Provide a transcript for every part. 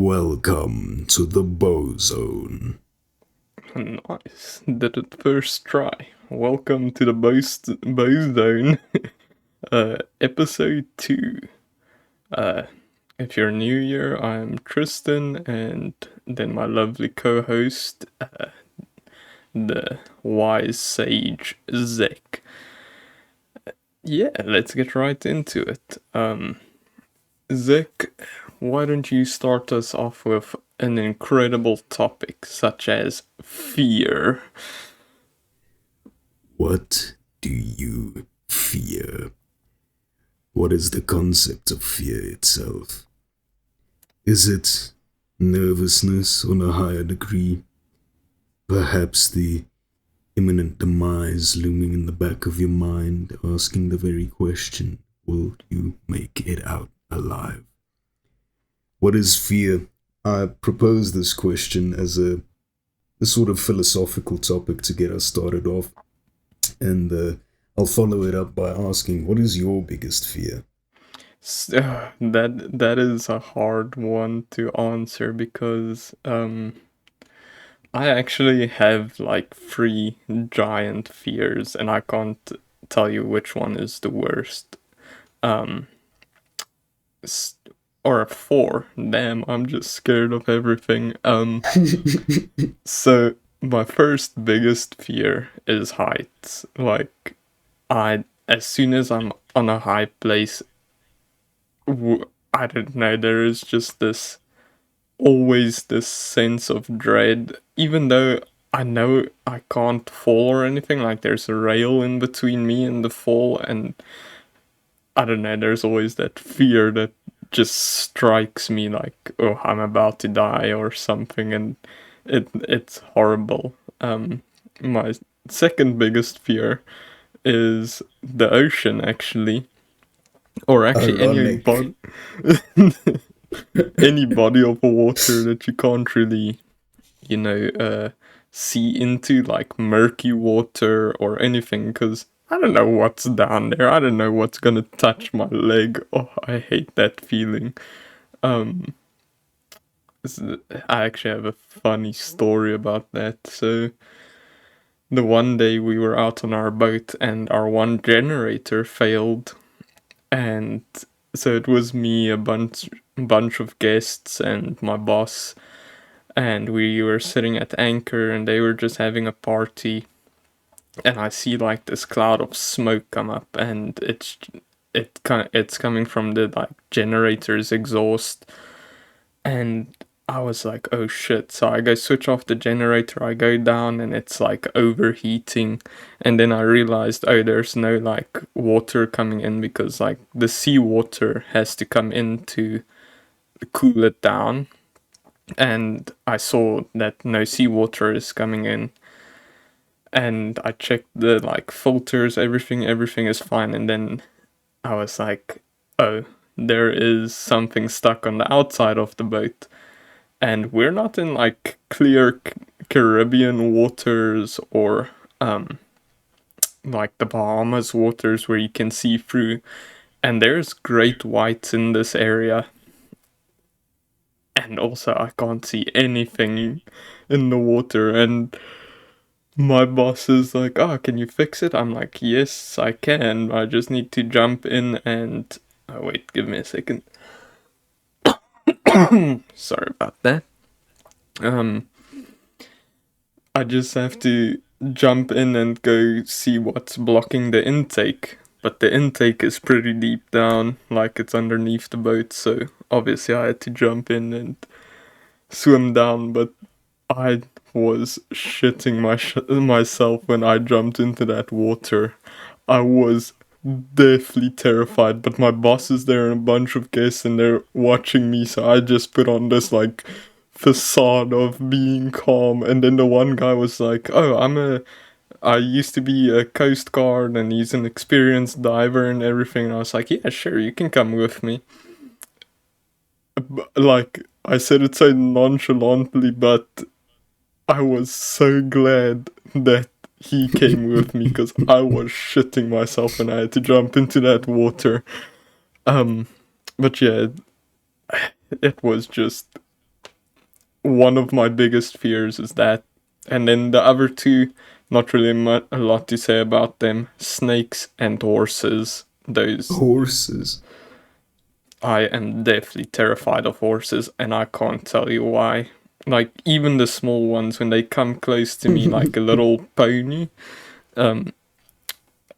Welcome to the Bozone. Nice. Did it first try. Welcome to the Bozone, episode 2. If you're new here, I'm Tristan, and then my lovely co-host, the wise sage Zek. Yeah, let's get right into it. Zek, why don't you start us off with an incredible topic such as fear? What do you fear? What is the concept of fear itself? Is it nervousness on a higher degree? Perhaps the imminent demise looming in the back of your mind, asking the very question, will you make it out alive? What is fear? I propose this question as a sort of philosophical topic to get us started off, and I'll follow it up by asking, what is your biggest fear? That is a hard one to answer because I actually have like 3 giant fears and I can't tell you which one is the worst. Um or 4. Damn, I'm just scared of everything. So my first biggest fear is heights. Like as soon as I'm on a high place, I don't know, there is just always this sense of dread, even though I know I can't fall or anything, like there's a rail in between me and the fall, and I don't know, there's always that fear that just strikes me like, oh, I'm about to die or something, and it's horrible. My second biggest fear is the ocean, actually. Or actually Ironic. any body of water that you can't really, see into, like murky water or anything, because I don't know what's down there. I don't know what's gonna touch my leg. Oh, I hate that feeling. Um, I actually have a funny story about that. So, the one day we were out on our boat and our one generator failed, and so it was me, a bunch of guests, and my boss, and we were sitting at anchor, and they were just having a party, and I see like this cloud of smoke come up, and it's coming from the like generator's exhaust, and I was like, oh shit. So I go switch off the generator, I go down, and it's like overheating. And then I realized, oh, there's no like water coming in because like the seawater has to come in to cool it down. And I saw that no seawater is coming in. And I checked the like filters, everything is fine. And then I was like, oh, there is something stuck on the outside of the boat, and we're not in like clear Caribbean waters or like the Bahamas waters where you can see through, and there's great whites in this area, and also I can't see anything in the water. And my boss is like, oh, can you fix it? I'm like, yes, I can. I just need to jump in and oh, wait, give me a second. Sorry about that. um I just have to jump in and go see what's blocking the intake. But the intake is pretty deep down, like it's underneath the boat, so obviously I had to jump in and swim down, but I was shitting myself when I jumped into that water. I was deathly terrified, but my boss is there and a bunch of guests and they're watching me, so I just put on this like facade of being calm. And then the one guy was like, oh, I used to be a coast guard and he's an experienced diver and everything. And I was like, yeah, sure, you can come with me. Like, I said it so nonchalantly, but I was so glad that he came with me because I was shitting myself when I had to jump into that water. Um, but yeah, it was just one of my biggest fears is that. And then the other two, not really a lot to say about them. Snakes and horses. Those, Horses. I am deathly terrified of horses, and I can't tell you why. Like, even the small ones, when they come close to me like a little pony,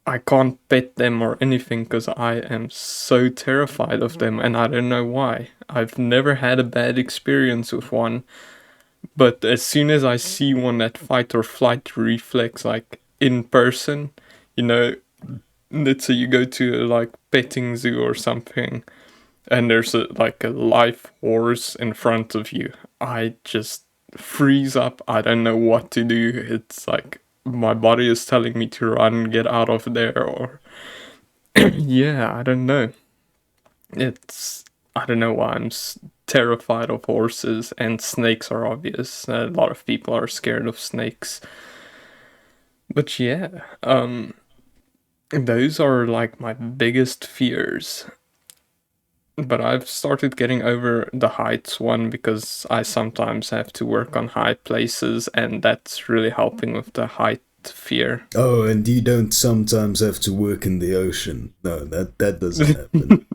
I can't pet them or anything because I am so terrified of them, and I don't know why. I've never had a bad experience with one, but as soon as I see one, that fight or flight reflex, like in person, you know, let's say you go to a like petting zoo or something, and there's like a live horse in front of you, I just freeze up. I don't know what to do. It's like my body is telling me to run, get out of there, or yeah, I don't know. I don't know why I'm terrified of horses, and snakes are obvious. A lot of people are scared of snakes. But yeah, those are like my biggest fears. But I've started getting over the heights one because I sometimes have to work on high places, and that's really helping with the height fear. Oh, and you don't sometimes have to work in the ocean. No, that doesn't happen.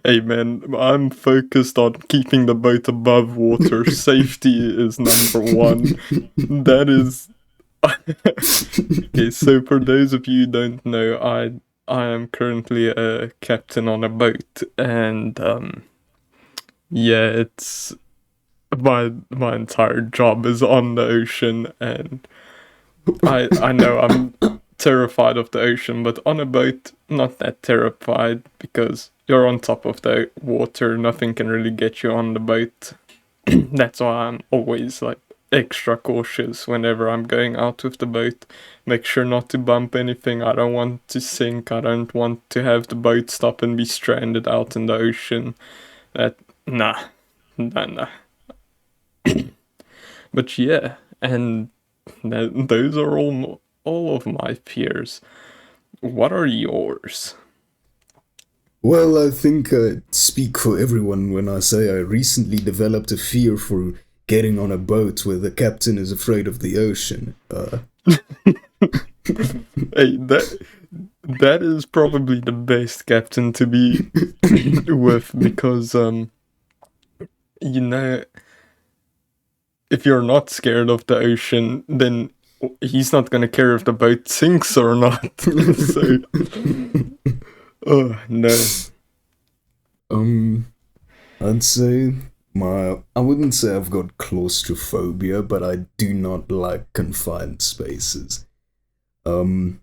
Hey man, I'm focused on keeping the boat above water. Safety is number one. That is. Okay, so for those of you who don't know, I am currently a captain on a boat, and yeah, it's my entire job is on the ocean, and I know I'm terrified of the ocean, but on a boat, not that terrified because you're on top of the water. Nothing can really get you on the boat. That's why I'm always like extra cautious whenever I'm going out with the boat. Make sure not to bump anything. I don't want to sink. I don't want to have the boat stop and be stranded out in the ocean. That nah, nah. But yeah, and those are all of my fears. What are yours? Well, I think I speak for everyone when I say I recently developed a fear for getting on a boat where the captain is afraid of the ocean. Hey, that is probably the best captain to be with because you know, if you're not scared of the ocean, then he's not gonna care if the boat sinks or not. So, oh no. I'd say I wouldn't say I've got claustrophobia, but I do not like confined spaces. Um,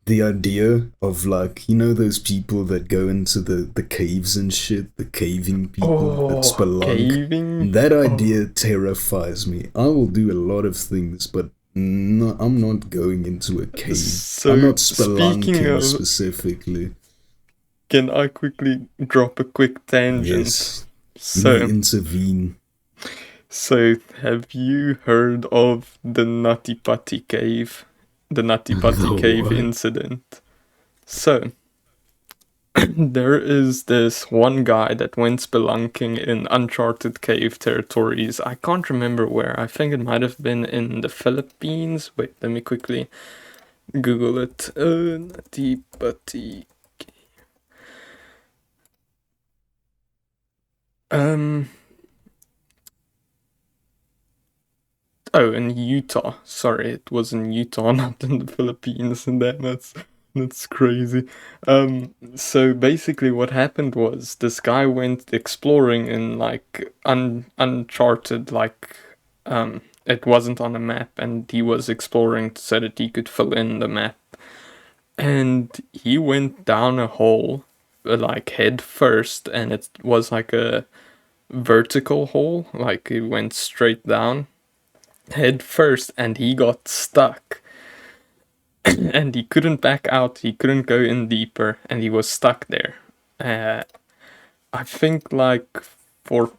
the idea of like, those people that go into the caves and shit, the caving people that Oh, spelunk, caving. that Oh, idea terrifies me. I will do a lot of things, but no, I'm not going into a cave. I'm so not speaking spelunking of, specifically. can I quickly drop a quick tangent? Yes, you may So, intervene. so have you heard of the Nutty Putty Cave? The Nutty Putty The Cave what? incident. So, there is this one guy that went spelunking in uncharted cave territories. I can't remember where. I think it might have been in the Philippines. Wait, let me quickly Google it. Nutty Putty. Um. Oh, in Utah. Sorry, it was in Utah, not in the Philippines, and that's crazy. So basically, what happened was this guy went exploring in like uncharted, like it wasn't on a map, and he was exploring so that he could fill in the map. And he went down a hole, like head first, and it was like a vertical hole, like it went straight down head first, and he got stuck. And he couldn't back out, he couldn't go in deeper, and he was stuck there. Uh, I think like for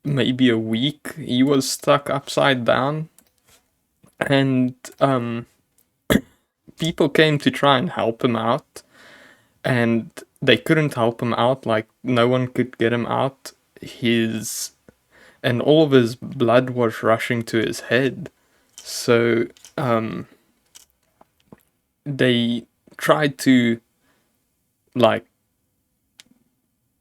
maybe a week he was stuck upside down, and people came to try and help him out, and they couldn't help him out. Like no one could get him out. His and all of his blood was rushing to his head. So they tried to like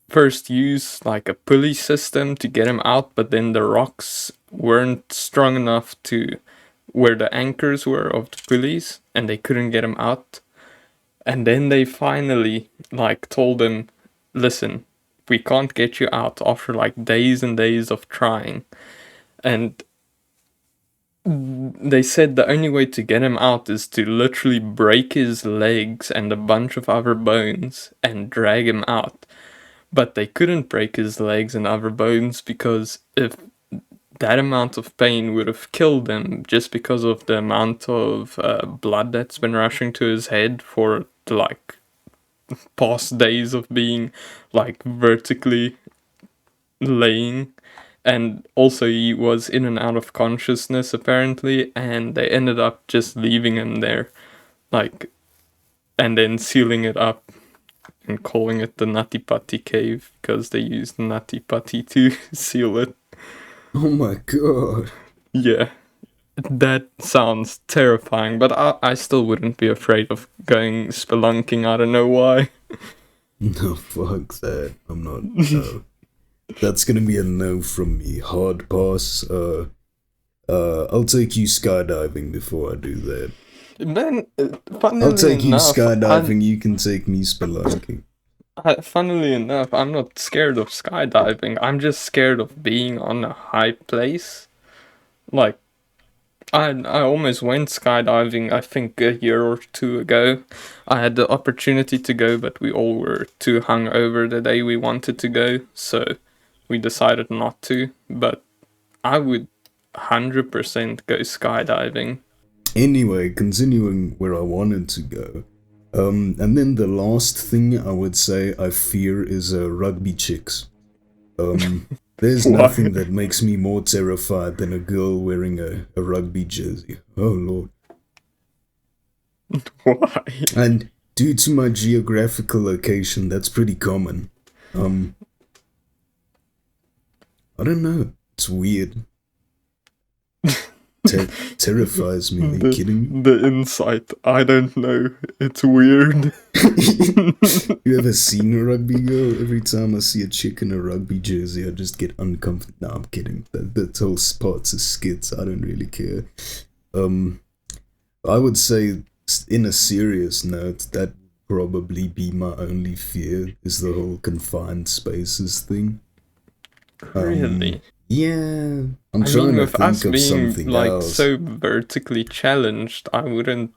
first use like a pulley system to get him out, but then the rocks weren't strong enough to where the anchors were of the pulleys, and they couldn't get him out. And then they finally like told him, listen, we can't get you out after like days and days of trying. And they said the only way to get him out is to literally break his legs and a bunch of other bones and drag him out. But they couldn't break his legs and other bones because if that amount of pain would have killed him just because of the amount of blood that's been rushing to his head for the like past days of being like vertically laying. And also he was in and out of consciousness apparently, and they ended up just leaving him there, like, and then sealing it up and calling it the Nutty Putty Cave because they used Nutty Putty to seal it. Oh my god. Yeah, that sounds terrifying, but I still wouldn't be afraid of going spelunking. I don't know why. No, fuck that. I'm not. No. That's gonna be a no from me. Hard pass. I'll take you skydiving before I do that. Then, I'll take you skydiving. You can take me spelunking. Funnily enough, I'm not scared of skydiving. I'm just scared of being on a high place. Like, I almost went skydiving, I think a year or two ago. I had the opportunity to go, but we all were too hungover the day we wanted to go, so we decided not to. But I would 100% go skydiving. Anyway, continuing where I wanted to go. And then the last thing I would say I fear is rugby chicks. There's Why? nothing that makes me more terrified than a girl wearing a rugby jersey. Oh lord. Why? And due to my geographical location, that's pretty common. I don't know. It's weird. Terrifies me. Are you kidding me? The insight. I don't know. It's weird. You ever seen a rugby girl? Every time I see a chick in a rugby jersey, I just get uncomfortable. No, I'm kidding. That whole part's a skit. I don't really care. I would say, in a serious note, that would probably be my only fear, is the whole confined spaces thing. Really? Yeah. I'm trying to with think us of being something like else. so vertically challenged, I wouldn't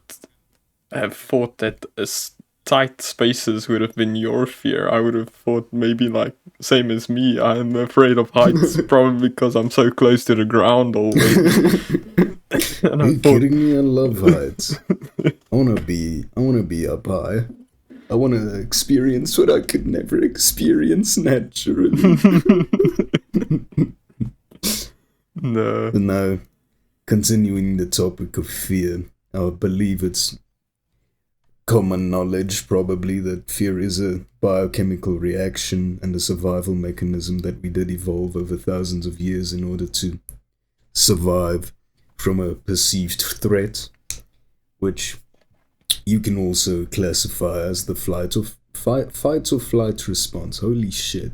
have thought that tight spaces would have been your fear. I would have thought maybe like same as me. I'm afraid of heights, probably because I'm so close to the ground always. And Are you kidding me? I love heights. I wanna be up high. I wanna experience what I could never experience naturally. No. But now, continuing the topic of fear, I believe it's common knowledge probably that fear is a biochemical reaction and a survival mechanism that we did evolve over thousands of years in order to survive from a perceived threat, which you can also classify as the fight or flight response. Holy shit.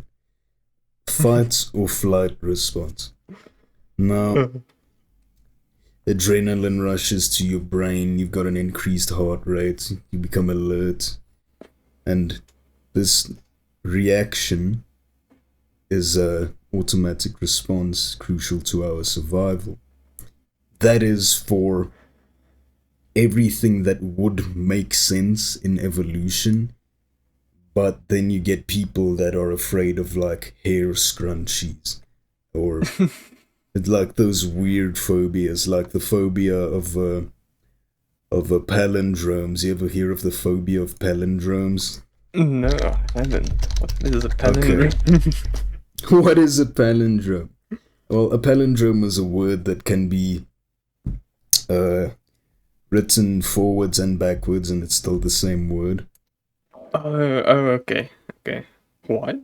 Fight or flight response. Now, adrenaline rushes to your brain, you've got an increased heart rate, you become alert, and this reaction is a automatic response crucial to our survival. That is for everything that would make sense in evolution, but then you get people that are afraid of like hair scrunchies or it's like those weird phobias, like the phobia of palindromes. You ever hear of the phobia of palindromes? No, I haven't. What is a palindrome? Okay. What is a palindrome? Well, a palindrome is a word that can be written forwards and backwards, and it's still the same word. Oh, okay. What?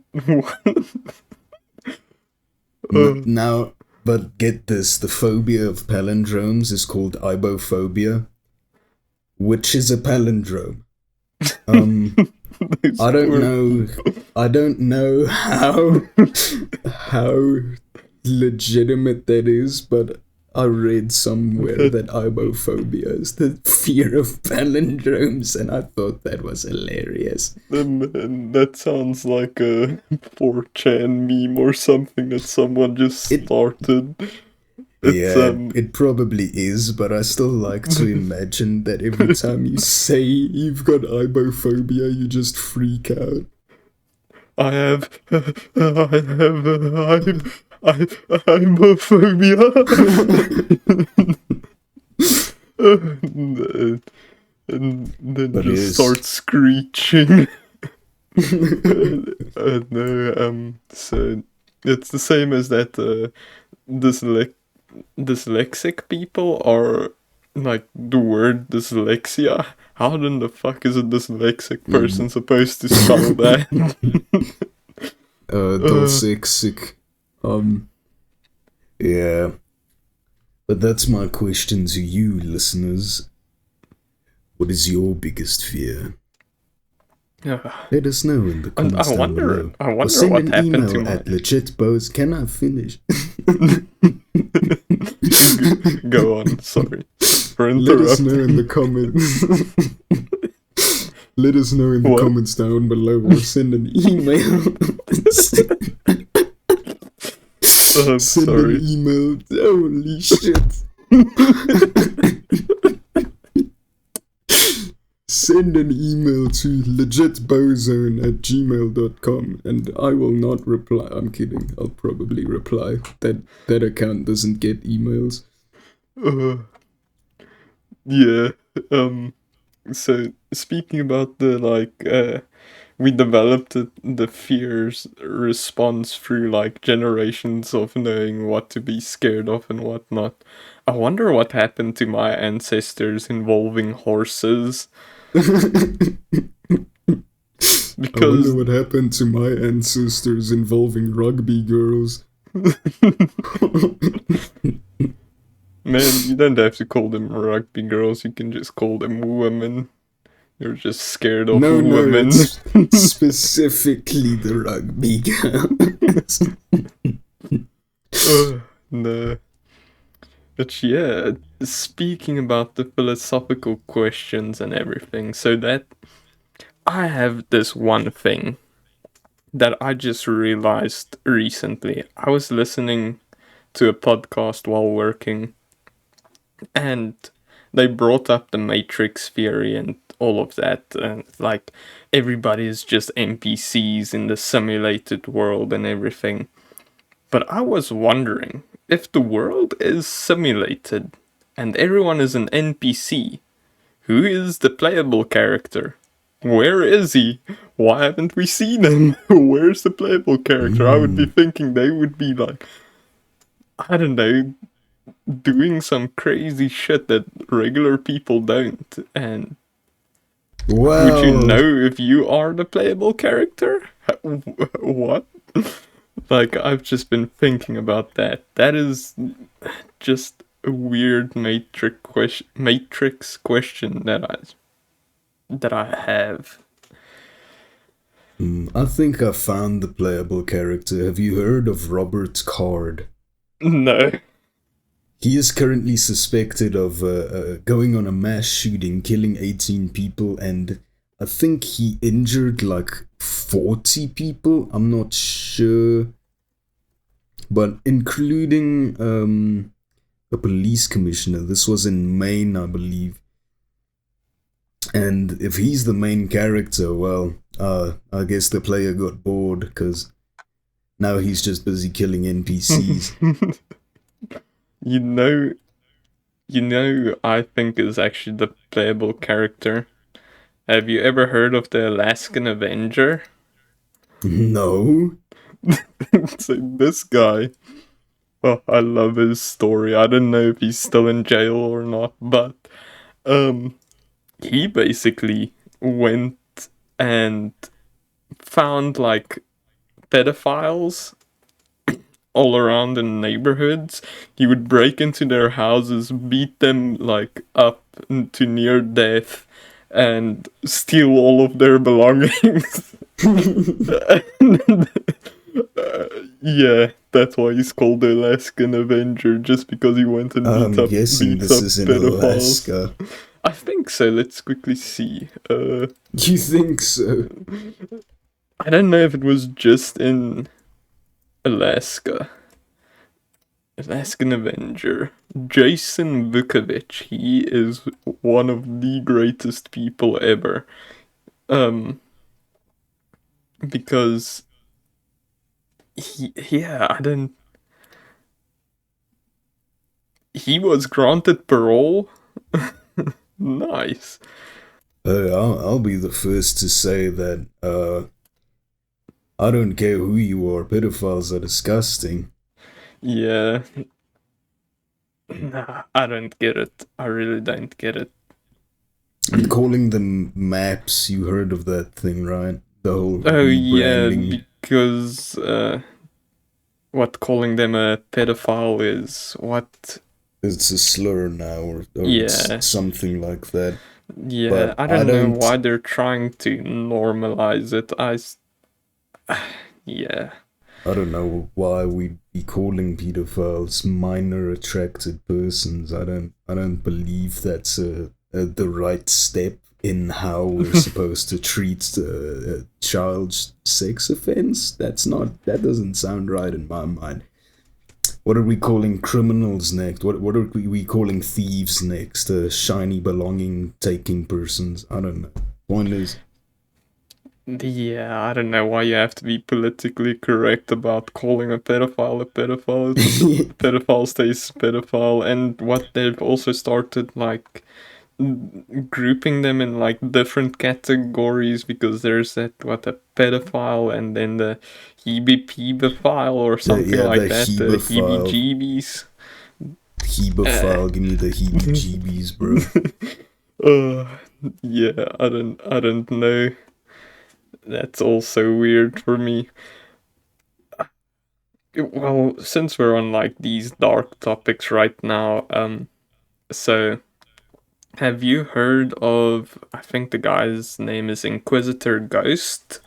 Now, but get this, the phobia of palindromes is called ibophobia, which is a palindrome. I don't know how legitimate that is, but I read somewhere that ibophobia is the fear of palindromes, and I thought that was hilarious. And that sounds like a 4chan meme or something that someone just started. It probably is, but I still like to imagine that every time you say you've got ibophobia, you just freak out. I'm ibophobia. And then But just yes. start screeching. No, so it's the same as that dyslexic people are like the word dyslexia. How in the fuck is a dyslexic person supposed to spell that? Dyslexic. Yeah. But that's my question to you, listeners. What is your biggest fear? Let us know in the comments down below. I wonder or send what an happened email to at legitbose. Can I finish? Go on, sorry for interrupting. Let us know in the comments. Let us know in the comments down below, or send an email. Send an email. Holy shit. Send an email to legitbozone@gmail.com and I will not reply. I'm kidding. I'll probably reply. That account doesn't get emails. Yeah. So speaking about the we developed the fears response through like generations of knowing what to be scared of and what not. I wonder what happened to my ancestors involving horses. Because I wonder what happened to my ancestors involving rugby girls. Man, you don't have to call them rugby girls, you can just call them women. You're just scared of women. No, it's specifically the rugby girls. No. But yeah, speaking about the philosophical questions and everything, so that I have this one thing that I just realized recently. I was listening to a podcast while working, and they brought up the Matrix theory and all of that, and like everybody is just NPCs in the simulated world and everything. But I was wondering, if the world is simulated and everyone is an NPC, who is the playable character? Where is he? Why haven't we seen him? Where's the playable character? I would be thinking they would be like, I don't know, doing some crazy shit that regular people don't. And would you know if you are the playable character? What? Like, I've just been thinking about that. That is just a weird matrix question that I have. I think I found the playable character. Have you heard of Robert Card? No. He is currently suspected of going on a mass shooting, killing 18 people, and I think he injured like 40 people. I'm not sure. But including a police commissioner. This was in Maine, I believe. And if he's the main character, well, I guess the player got bored because now he's just busy killing NPCs. You know, I think is actually the playable character. Have you ever heard of the Alaskan Avenger? No. So this guy, oh, I love his story. I don't know if he's still in jail or not, but he basically went and found like pedophiles all around in neighborhoods. He would break into their houses, beat them like up to near death, and steal all of their belongings. And, yeah, that's why he's called the Alaskan Avenger, just because he went and I'm guessing beats this up is in pedophiles. Alaska. I think so. Let's quickly see. You think so? I don't know if it was just in Alaska. Alaskan Avenger. Jason Vukovic. He is one of the greatest people ever. Because I don't. He was granted parole. Nice. I'll be the first to say that I don't care who you are, pedophiles are disgusting. Yeah. Nah, I don't get it. I really don't get it. And calling them maps, you heard of that thing, right? The whole Oh yeah, rebranding. because what calling them a pedophile is what? It's a slur now, or Yeah, it's something like that. yeah. But I I don't know don't. why they're trying to normalize it. Yeah. I don't know why we'd be calling pedophiles minor attracted persons. I don't believe that's the right step in how we're supposed to treat a child's sex offense. That doesn't sound right in my mind. What are we calling criminals next? What are we calling thieves next? Shiny belonging taking persons? I don't know. Point is, Yeah, I don't know why you have to be politically correct about calling a pedophile a pedophile. Pedophile stays pedophile, and what they've also started like grouping them in like different categories because there's that what a pedophile and then the heebie-peebiphile or something yeah, like the that, the hebephile, heebie-jeebies. hebephile, give me the heebie-jeebies, bro. Uh, yeah, I don't know. That's also weird for me. Well, since we're on like these dark topics right now, so have you heard of? I think the guy's name is Inquisitor Ghost.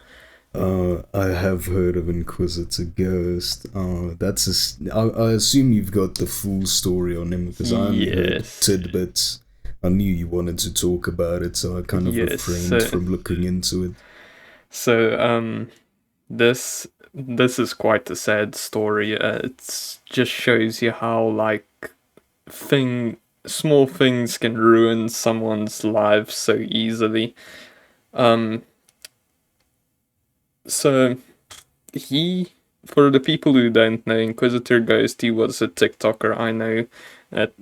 I have heard of Inquisitor Ghost. I assume you've got the full story on him because I only heard Yes, tidbits. I knew you wanted to talk about it, so I kind of yes. refrained from looking into it. So this is quite a sad story. It just shows you how like thing small things can ruin someone's life so easily. Um, so he, for the people who don't know, Inquisitor Ghost, he was a TikToker. I know that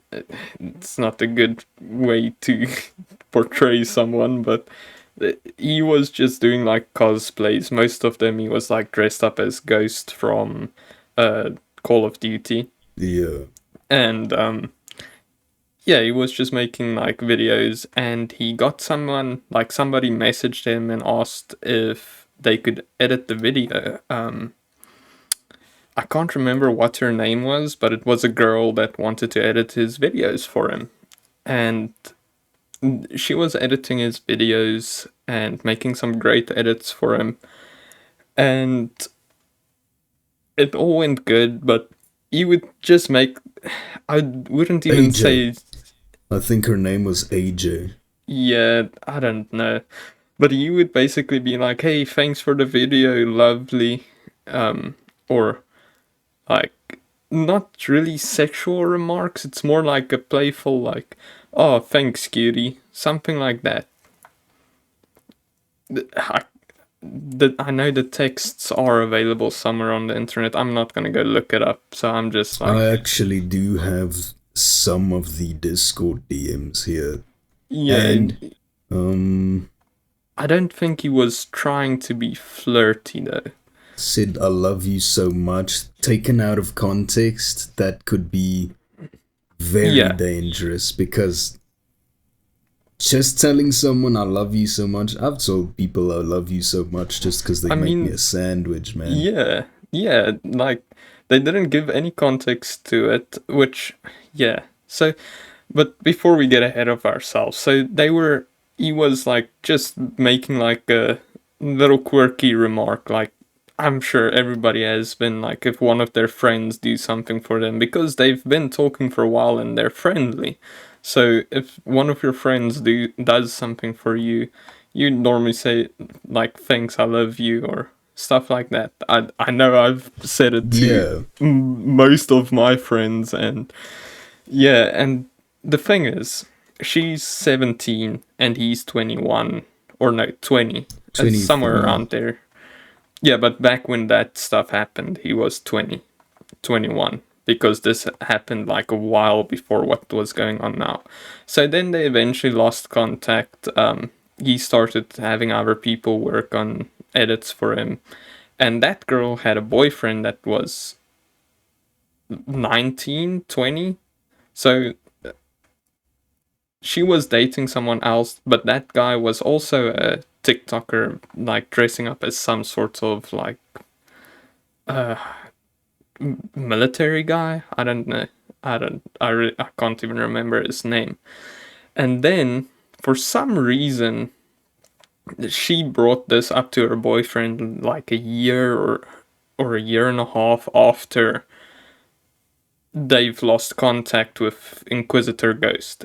it's not a good way to portray someone, but he was just doing like cosplays. Most of them, he was like dressed up as Ghost from Call of Duty, Yeah, and yeah, he was just making like videos, and he got somebody messaged him and asked if they could edit the video. I can't remember what her name was, but it was a girl that wanted to edit his videos for him. And she was editing his videos and making some great edits for him. And it all went good, but he would just make. I wouldn't even AJ. say. I think her name was AJ. Yeah, I don't know. But he would basically be like, hey, thanks for the video, lovely. Or like not really sexual remarks. It's more like a playful, like, "Oh, thanks, cutie," something like that. I know the texts are available somewhere on the internet. I'm not gonna go look it up, so I'm just like, I actually do have some of the Discord DMs here, yeah. and I don't think he was trying to be flirty though. said I love you so much. Taken out of context, that could be very Yeah, dangerous because just telling someone I love you so much, I've told people I love you so much just because they I make me mean, a sandwich, man. yeah, like They didn't give any context to it, which, yeah. So, but before we get ahead of ourselves, so he was like just making like a little quirky remark, like, I'm sure everybody has been like, if one of their friends do something for them, because they've been talking for a while and they're friendly. So if one of your friends does something for you, you normally say like, thanks, I love you, or stuff like that. I know I've said it to Yeah. most of my friends, and yeah, and the thing is, she's 17 and he's 21, or no, 20, somewhere 23. around there. Yeah, but back when that stuff happened, he was 20, 21, because this happened like a while before what was going on now. So then they eventually lost contact. He started having other people work on edits for him. And that girl had a boyfriend that was 19, 20. So she was dating someone else, but that guy was also a TikToker, like dressing up as some sort of like military guy. I don't know. I can't even remember his name. And then for some reason she brought this up to her boyfriend like a year or a year and a half after they've lost contact with Inquisitor Ghost.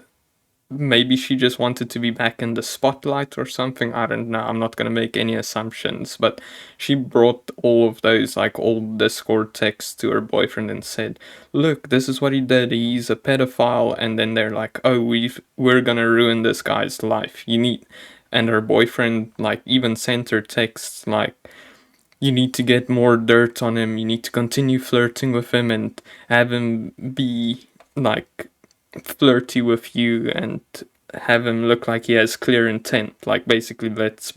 Maybe she just wanted to be back in the spotlight or something. I don't know. I'm not going to make any assumptions. But she brought all of those like old Discord texts to her boyfriend and said, look, this is what he did. He's a pedophile. And then they're like, oh, we're going to ruin this guy's life. And her boyfriend like even sent her texts like, you need to get more dirt on him. You need to continue flirting with him and have him be like flirty with you and have him look like he has clear intent. Like basically, let's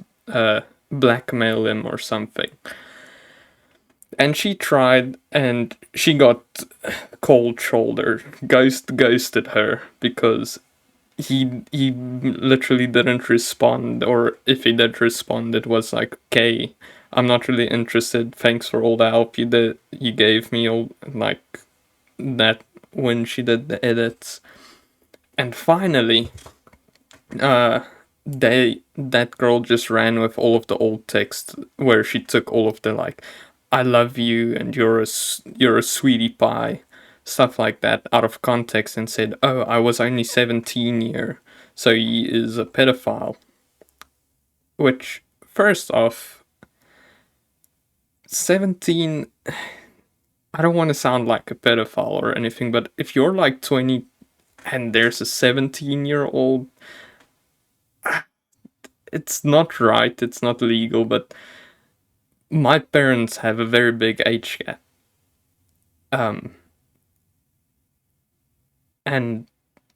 blackmail him or something. And she tried, and she got cold shoulder. Ghosted her because he literally didn't respond, or if he did respond, it was like, okay, I'm not really interested. Thanks for all the help you gave me, all like that when she did the edits. And finally, that girl just ran with all of the old text where she took all of the like, I love you and you're a sweetie pie, stuff like that out of context and said, oh, I was only 17 here, so he is a pedophile. Which, first off, 17, I don't want to sound like a pedophile or anything, but if you're like 20 and there's a 17-year-old, it's not right, it's not legal, but my parents have a very big age gap. And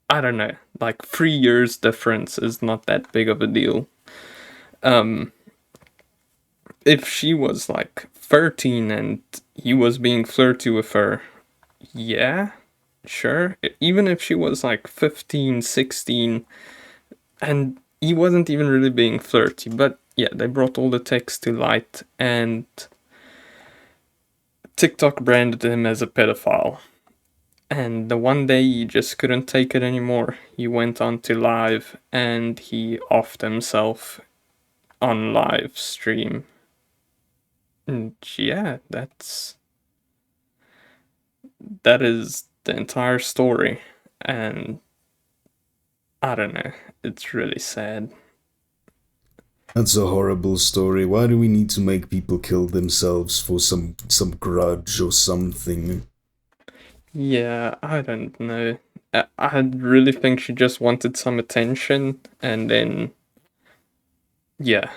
I don't know, like 3 years difference is not that big of a deal. If she was like 13 and he was being flirty with her, yeah, sure. Even if she was like 15, 16, and he wasn't even really being flirty, but yeah, they brought all the text to light, and TikTok branded him as a pedophile. And the one day he just couldn't take it anymore. He went on to live and he offed himself on live stream. And yeah, that is the entire story. And I don't know, it's really sad. That's a horrible story. Why do we need to make people kill themselves for some grudge or something? Yeah, I don't know. I really think she just wanted some attention, and then yeah,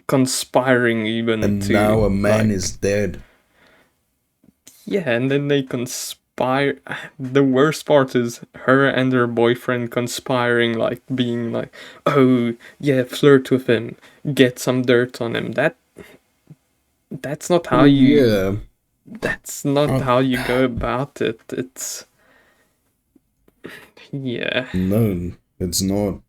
conspiring even And to now a man like, is dead. yeah, and then they conspire. The worst part is her and her boyfriend conspiring, like being like, oh yeah, flirt with him, get some dirt on him. That's not how you Yeah. that's not Uh, how you go about it. It's, yeah. no, it's not.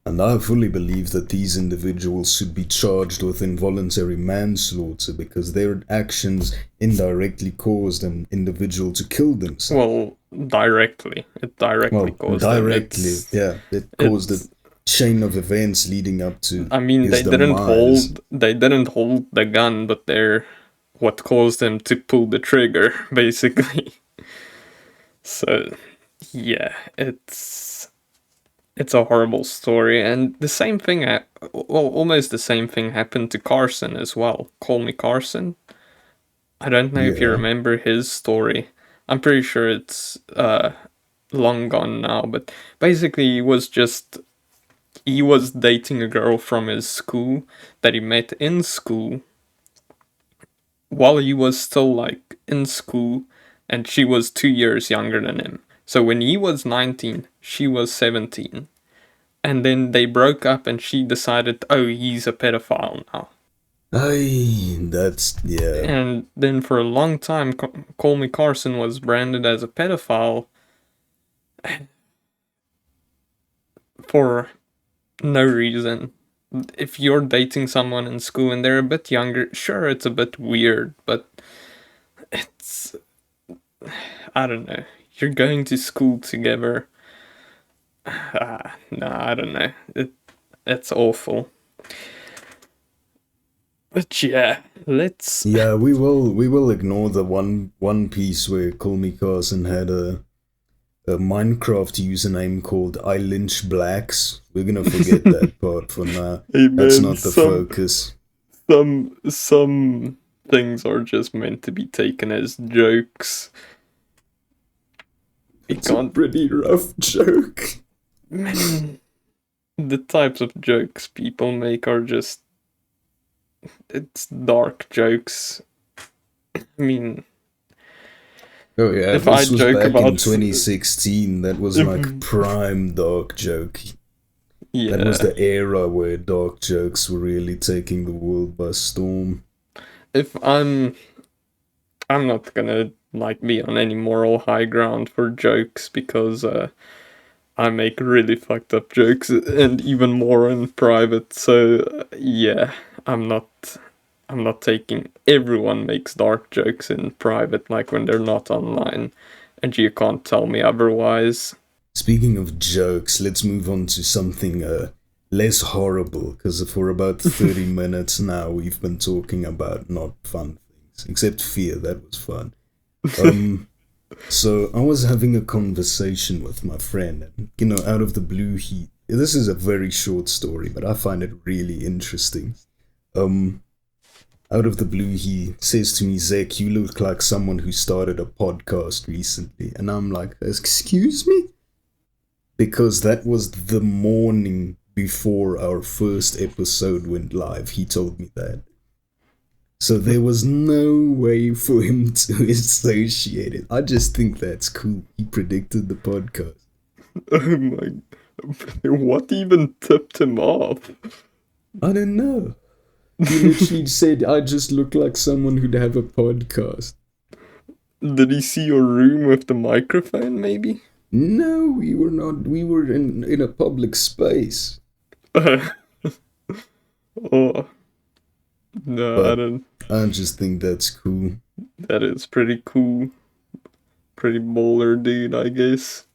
And I fully believe that these individuals should be charged with involuntary manslaughter because their actions indirectly caused an individual to kill themselves. Well, directly. It directly caused them. Directly, yeah. It caused a It's chain of events leading up to I mean, his demise. they didn't hold the gun, but they're what caused them to pull the trigger, basically. So, yeah, it's a horrible story, and the same thing, well, almost the same thing happened to Carson as well. Call Me Carson. I don't know if you Yeah. remember his story. I'm pretty sure it's long gone now, but basically he was dating a girl from his school that he met in school while he was still like in school, and she was 2 years younger than him. So when he was 19, she was 17. And then they broke up and she decided, oh, he's a pedophile now. Yeah. And then for a long time, Call Me Carson was branded as a pedophile for no reason. If you're dating someone in school and they're a bit younger, sure, it's a bit weird, but it's, I don't know. You're going to school together. No, I don't know. It's awful. But yeah, let's. Yeah, we will ignore the one piece where Call Me Carson had a Minecraft username called I Lynch Blacks. We're gonna forget that part for now. Hey That's man, not the focus. some things are just meant to be taken as jokes. It's a pretty rough joke. Man, the types of jokes people make are just, it's dark jokes. I mean, Oh yeah, if I this was joke back in about 2016. That was like prime dark joke. That was yeah, the era where dark jokes were really taking the world by storm. if I'm not gonna like be on any moral high ground for jokes because I make really fucked up jokes and even more in private. So yeah, I'm not I'm not taking, everyone makes dark jokes in private, like when they're not online, and you can't tell me otherwise. Speaking of jokes, let's move on to something less horrible, because for about 30 minutes now we've been talking about not fun things, except fear. That was fun. So I was having a conversation with my friend, and out of the blue, this is a very short story, but I find it really interesting. Um, Out of the blue, he says to me, Zek, you look like someone who started a podcast recently. And I'm like, excuse me? Because that was the morning before our first episode went live. He told me that. So there was no way for him to associate it. I just think that's cool. He predicted the podcast. Oh my, what even tipped him off? I don't know. He literally said, I just look like someone who'd have a podcast. Did he see your room with the microphone, maybe? No, we were not. We were in a public space. Oh, no, But I don't. I just think that's cool. That is pretty cool. Pretty baller dude, I guess.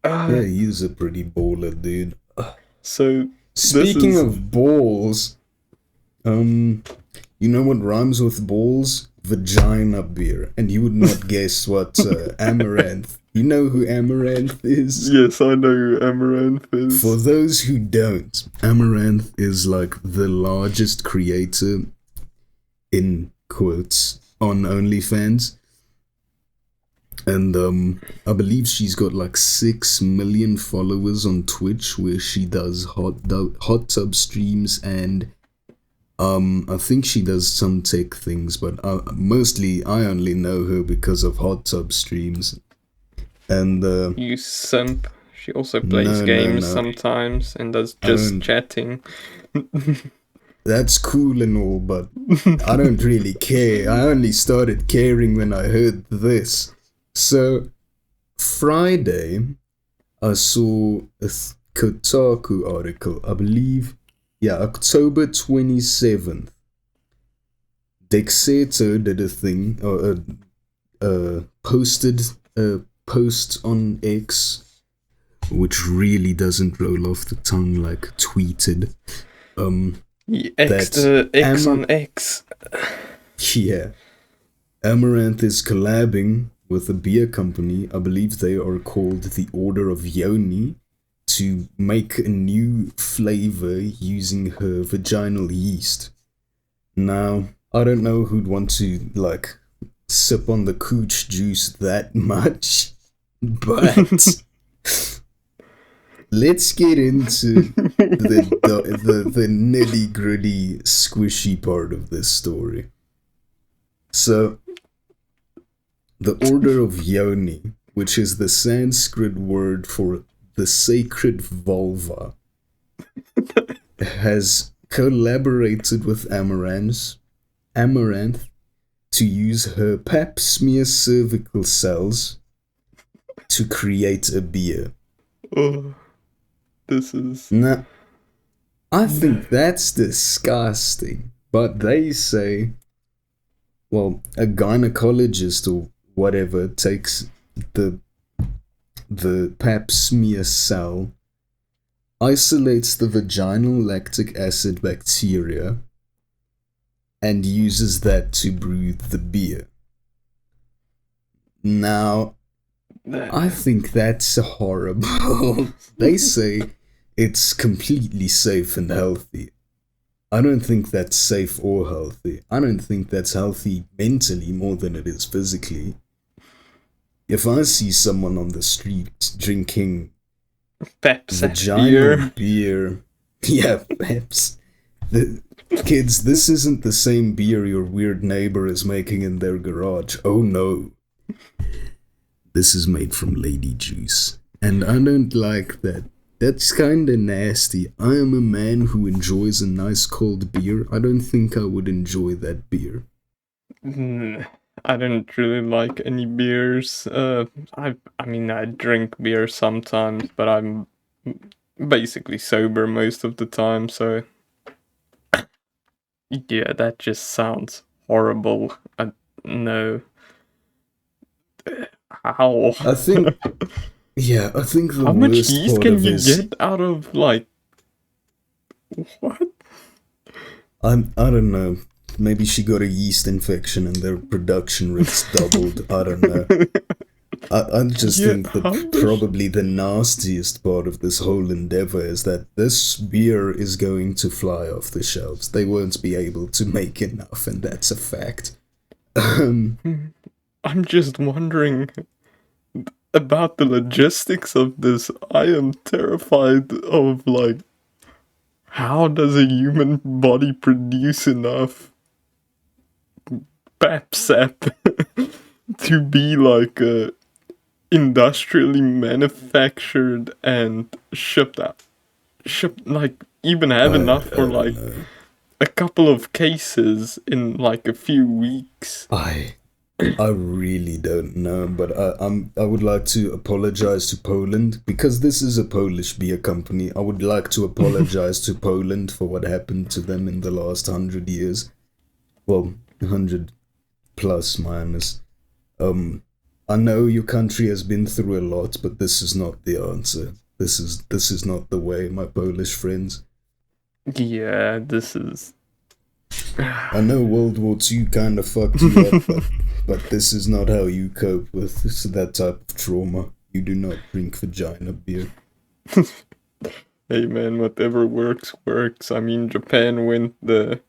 Yeah, he's a pretty baller, dude. So, Speaking of balls, you know what rhymes with balls? Vagina beer. And you would not guess what Amouranth. You know who Amouranth is? Yes, I know who Amouranth is. For those who don't, Amouranth is like the largest creator, in quotes, on OnlyFans. And I believe she's got like 6 million followers on Twitch, where she does hot tub streams, and I think she does some tech things, but mostly I only know her because of hot tub streams. And you simp. She also plays games sometimes and does just chatting. That's cool and all, but I don't really care. I only started caring when I heard this. So, Friday, I saw a Kotaku article, I believe. Yeah, October 27th. Dexeto did a thing, or posted a post on X, which really doesn't roll off the tongue like tweeted. X to X on X. Yeah. Amouranth is collabing with a beer company, I believe they are called the Order of Yoni, to make a new flavor using her vaginal yeast. Now, I don't know who'd want to, like, sip on the cooch juice that much, but let's get into the nitty gritty squishy part of this story. So, the Order of Yoni, which is the Sanskrit word for the sacred vulva, has collaborated with Amouranth to use her pap smear cervical cells to create a beer. Oh, this is... Now, I think that's disgusting, but they say, well, a gynecologist or whatever takes the pap smear cell, isolates the vaginal lactic acid bacteria, and uses that to brew the beer. Now, I think that's horrible. They say it's completely safe and healthy. I don't think that's safe or healthy. I don't think that's healthy mentally more than it is physically. If I see someone on the street drinking vaginal beer, yeah, Peps. Kids, this isn't the same beer your weird neighbor is making in their garage. Oh no. This is made from lady juice. And I don't like that. That's kinda nasty. I am a man who enjoys a nice cold beer. I don't think I would enjoy that beer. I don't really like any beers. I mean, I drink beer sometimes, but I'm basically sober most of the time, so... Yeah, that just sounds horrible. No. How? I think the How much worst yeast part can of you this, get out of, like... What? I don't know. Maybe she got a yeast infection and their production rates doubled. I don't know. I just think that probably the nastiest part of this whole endeavor is that this beer is going to fly off the shelves. They won't be able to make enough, and that's a fact. I'm just wondering about the logistics of this. I am terrified of, like, how does a human body produce enough pap sap to be like industrially manufactured and shipped out? Like, even have enough for like a couple of cases in like a few weeks. I really don't know, but I would like to apologize to Poland, because this is a Polish beer company. I would like to apologize to Poland for what happened to them in the last 100 years. Well, 100 plus minus. I know your country has been through a lot, but this is not the answer. This is not the way, my Polish friends. Yeah, this is... I know World War II kind of fucked you up, but this is not how you cope with that type of trauma. You do not drink vagina beer. Hey man, whatever works, works. I mean, Japan went the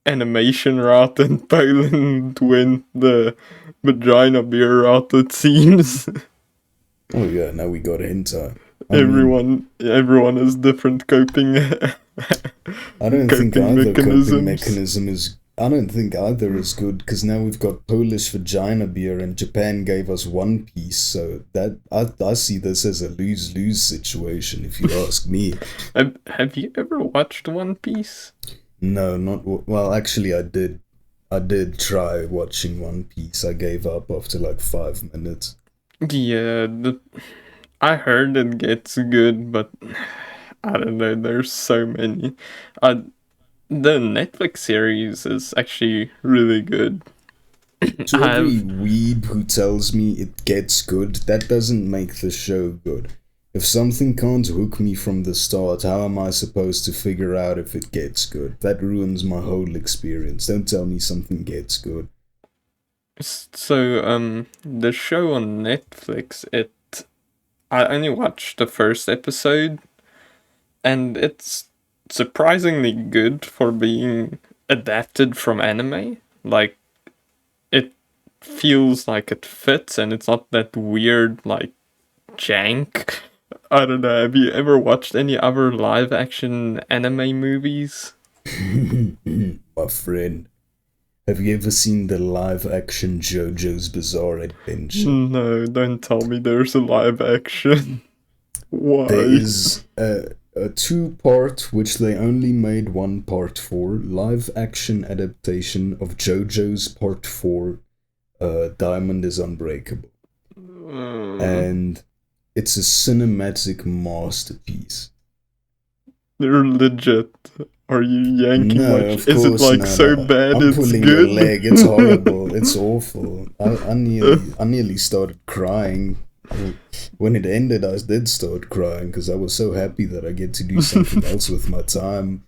animation route and Poland went the vagina beer route, it seems. Oh yeah, now we got hentai. Everyone has different coping. I don't think either coping mechanism is. I don't think either is good, because now we've got Polish vagina beer and Japan gave us One Piece, so that I see this as a lose-lose situation, if you ask me. Have you ever watched One Piece? No, not well. Actually, I did. I did try watching One Piece. I gave up after like 5 minutes. Yeah, I heard it gets good, but I don't know. There's so many. Uh, the Netflix series is actually really good. To every I've weeb who tells me it gets good, that doesn't make the show good. If something can't hook me from the start, how am I supposed to figure out if it gets good? That ruins my whole experience. Don't tell me something gets good. the show on Netflix. I only watched the first episode, and it's surprisingly good for being adapted from anime. Like, it feels like it fits, and it's not that weird, like, jank. I don't know. Have you ever watched any other live action anime movies? My friend, have you ever seen the live action JoJo's Bizarre Adventure? No, don't tell me there's a live action. There Why? is a two-part, which they only made one part for, live action adaptation of JoJo's Part 4, Diamond is Unbreakable. And it's a cinematic masterpiece. They're legit. Are you yanking my? No, of Is it course like not. so bad I'm it's pulling your good? leg. It's horrible. It's awful. I nearly started crying. When it ended, I did start crying because I was so happy that I get to do something else with my time.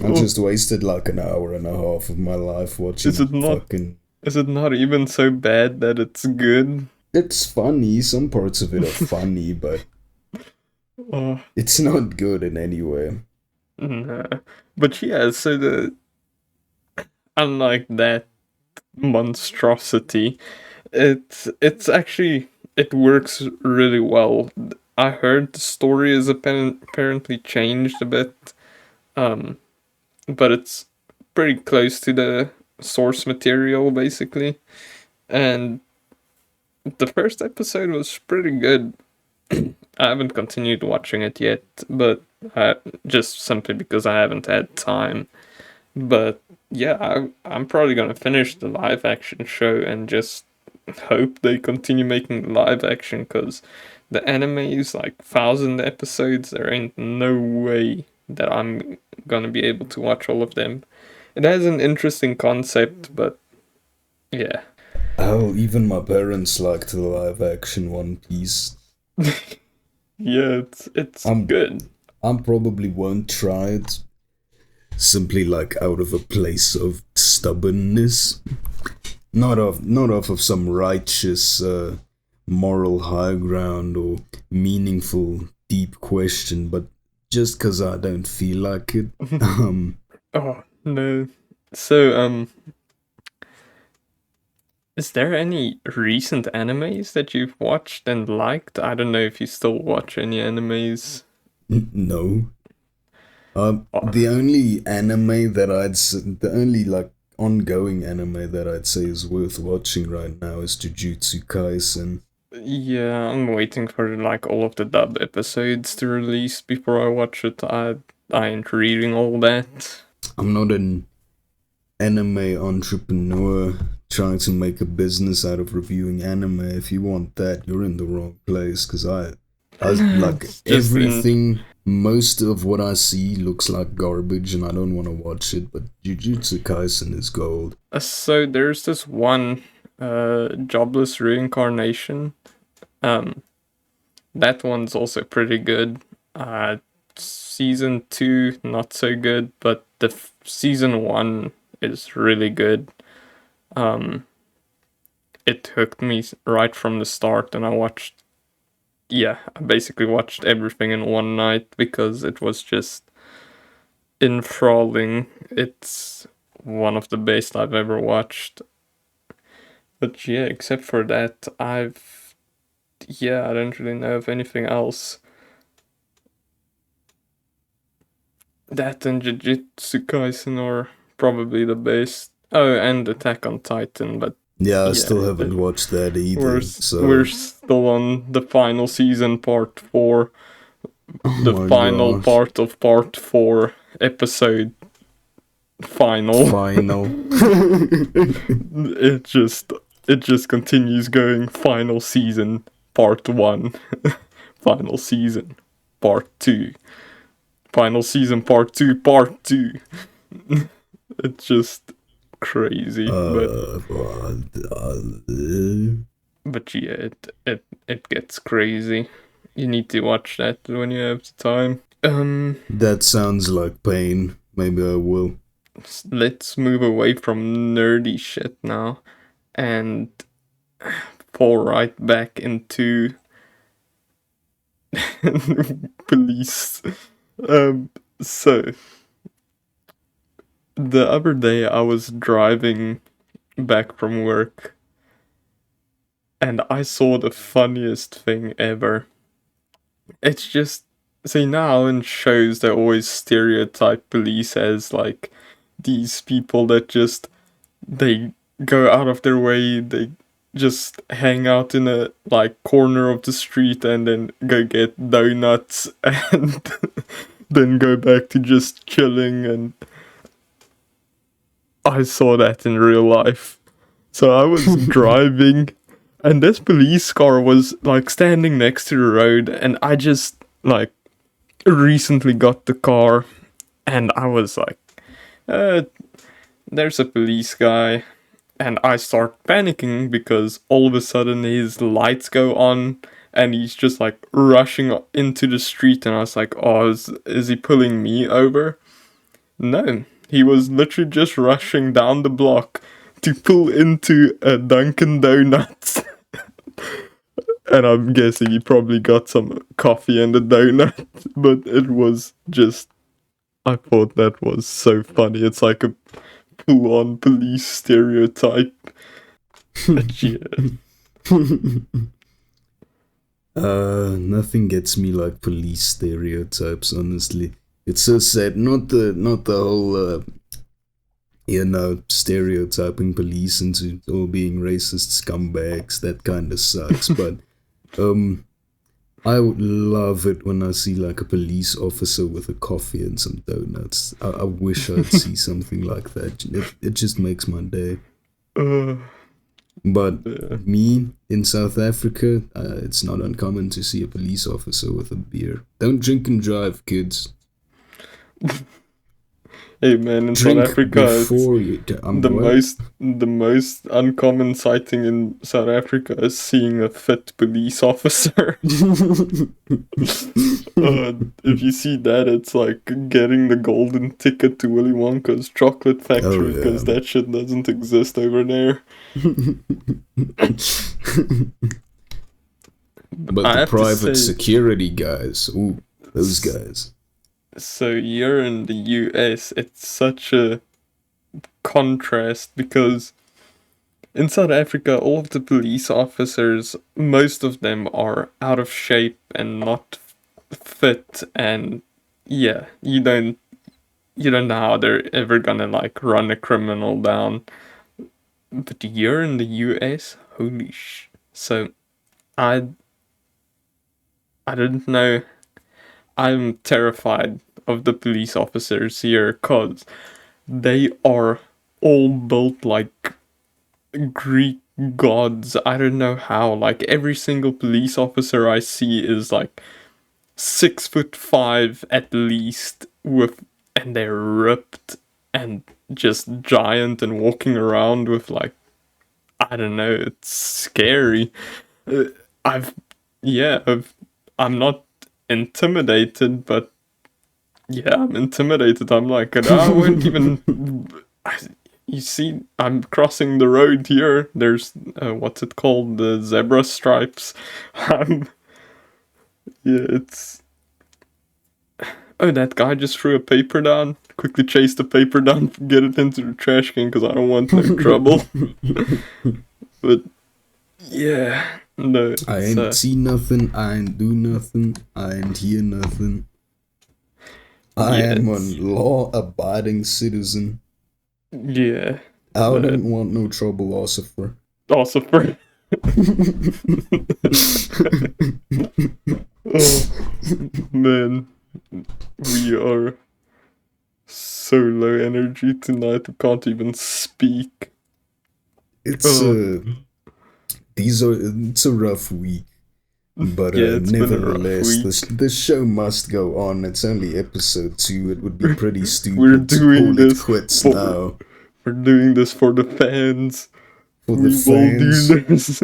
I just wasted like an hour and a half of my life Is watching it not? fucking. Is it not even so bad that it's good? It's funny. Some parts of it are funny, but Oh, it's not good in any way. nah. But yeah, so the unlike that monstrosity, it's actually it works really well. I heard the story is apparently changed a bit, um, but it's pretty close to the source material basically. And the first episode was pretty good. I haven't continued watching it yet, but just simply because I haven't had time. But yeah, I'm probably gonna finish the live action show and just hope they continue making live action because the anime is like 1,000 episodes. There ain't no way that I'm gonna be able to watch all of them. It has an interesting concept, but yeah. Oh, even my parents liked the live action One Piece. Yeah, it's I'm good. I probably won't try it simply like out of a place of stubbornness, not off of some righteous moral high ground or meaningful deep question, but just cuz I don't feel like it. Oh no. So is there any recent animes that you've watched and liked? I don't know if you still watch any animes. No. Oh, The only anime that the only like ongoing anime that I'd say is worth watching right now is Jujutsu Kaisen. yeah, I'm waiting for like all of the dub episodes to release before I watch it. I ain't reading all that. I'm not an anime entrepreneur trying to make a business out of reviewing anime. If you want that, you're in the wrong place because I like It's just in everything. Most of what I see looks like garbage, and I don't want to watch it. But Jujutsu Kaisen is gold. so there's this one jobless reincarnation. Um that one's also pretty good. Season 2 not so good, but the season 1 is really good. Um it hooked me right from the start, and I basically watched everything in one night because it was just enthralling. It's one of the best I've ever watched. But yeah, except for that, I don't really know of anything else. That and Jujutsu Kaisen are probably the best. Oh, and Attack on Titan, but Yeah, I yeah, still haven't watched that either. we're So, still on the final season, part 4. oh The my final gosh, part of part 4, episode final. final. it just it just continues going. Final season, part 1. final season, part 2. Final season, part 2, part 2. It's just crazy, but yeah, it gets crazy. You need to watch that when you have the time. That sounds like pain. Maybe I will. Let's move away from nerdy shit now and fall right back into police. So the other day I was driving back from work and I saw the funniest thing ever. It's just, see, now in shows they always stereotype police as like these people that just, they go out of their way, they just hang out in a like corner of the street and then go get donuts and then go back to just chilling. And I saw that in real life. So I was driving and this police car was like standing next to the road, and I just like recently got the car and I was like, there's a police guy. And I start panicking because all of a sudden his lights go on and he's just like rushing into the street. And I was like, oh, is he pulling me over? No, he was literally just rushing down the block to pull into a Dunkin' Donuts. And I'm guessing he probably got some coffee and a donut. But it was just, I thought that was so funny. It's like a full-on police stereotype. But yeah. Nothing gets me like police stereotypes, honestly. It's so sad. Not the whole stereotyping police into all being racist scumbags. That kind of sucks. But I would love it when I see like a police officer with a coffee and some donuts. I wish I'd see something like that. It just makes my day. But me in South Africa, it's not uncommon to see a police officer with a beer. Don't drink and drive, kids. Hey man, in Drink South Africa, before the most uncommon sighting in South Africa is seeing a fit police officer. If you see that, it's like getting the golden ticket to Willy Wonka's chocolate factory, because that shit doesn't exist over there. But the private security guys, ooh, those guys. So you're in the US, it's such a contrast because in South Africa, all of the police officers, most of them are out of shape and not fit, and yeah, you don't know how they're ever gonna like run a criminal down. But you're in the US, holy sh! So I don't know. I'm terrified of the police officers here because they are all built like Greek gods. I don't know how. Like every single police officer I see is like 6'5" at least, and they're ripped and just giant and walking around with like, I don't know, it's scary. I'm not intimidated, but yeah, I'm intimidated. I'm like, I won't even. You see, I'm crossing the road here. There's what's it called? The zebra stripes. It's. Oh, that guy just threw a paper down. Quickly chase the paper down, get it into the trash can because I don't want no trouble. But yeah. No, I ain't see nothing, I ain't do nothing, I ain't hear nothing. I am a law-abiding citizen. Yeah. I wouldn't want no trouble, Ossifer. Ossifer. Oh, man. We are so low energy tonight, we can't even speak. It's a rough week. But Yeah, it's been a rough nevertheless, week. the show must go on. It's only episode 2. It would be pretty We're stupid to doing call it this quits for now. we're doing this for the fans. For the We will do fans, this.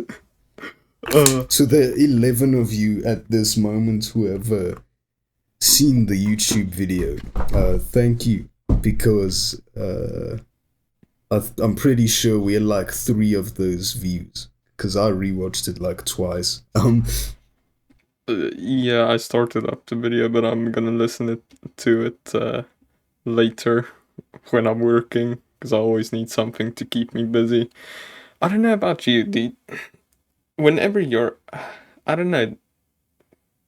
uh, to the 11 of you at this moment who have seen the YouTube video, thank you. Because I'm pretty sure we're like 3 of those views. Because I rewatched it like twice. yeah, I started up the video, but I'm gonna to it later when I'm working, because I always need something to keep me busy. I don't know about you, whenever I don't know,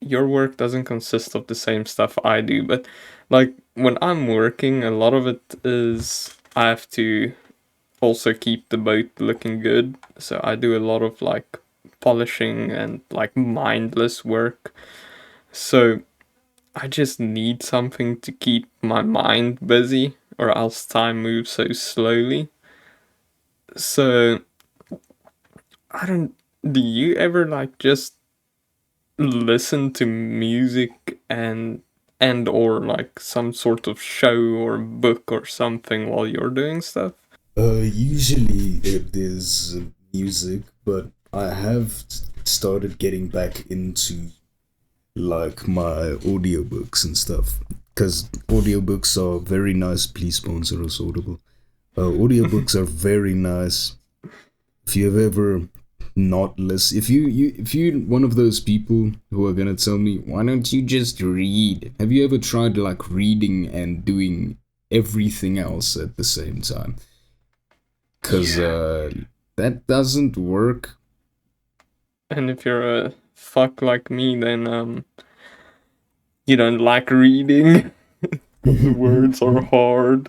your work doesn't consist of the same stuff I do, but like when I'm working, a lot of it is I have to also keep the boat looking good. So I do a lot of like polishing and like mindless work. So I just need something to keep my mind busy, or else time moves so slowly. So I don't. Do you ever like just listen to music and or like some sort of show or book or something while you're doing stuff? Usually it is music, but I have started getting back into like my audiobooks and stuff. Because audiobooks are very nice. Please sponsor us, Audible. Audiobooks are very nice. If you've ever not listen, if you're one of those people who are gonna tell me, why don't you just read? Have you ever tried like reading and doing everything else at the same time? Because that doesn't work. And if you're a fuck like me, then you don't like reading. The words are hard,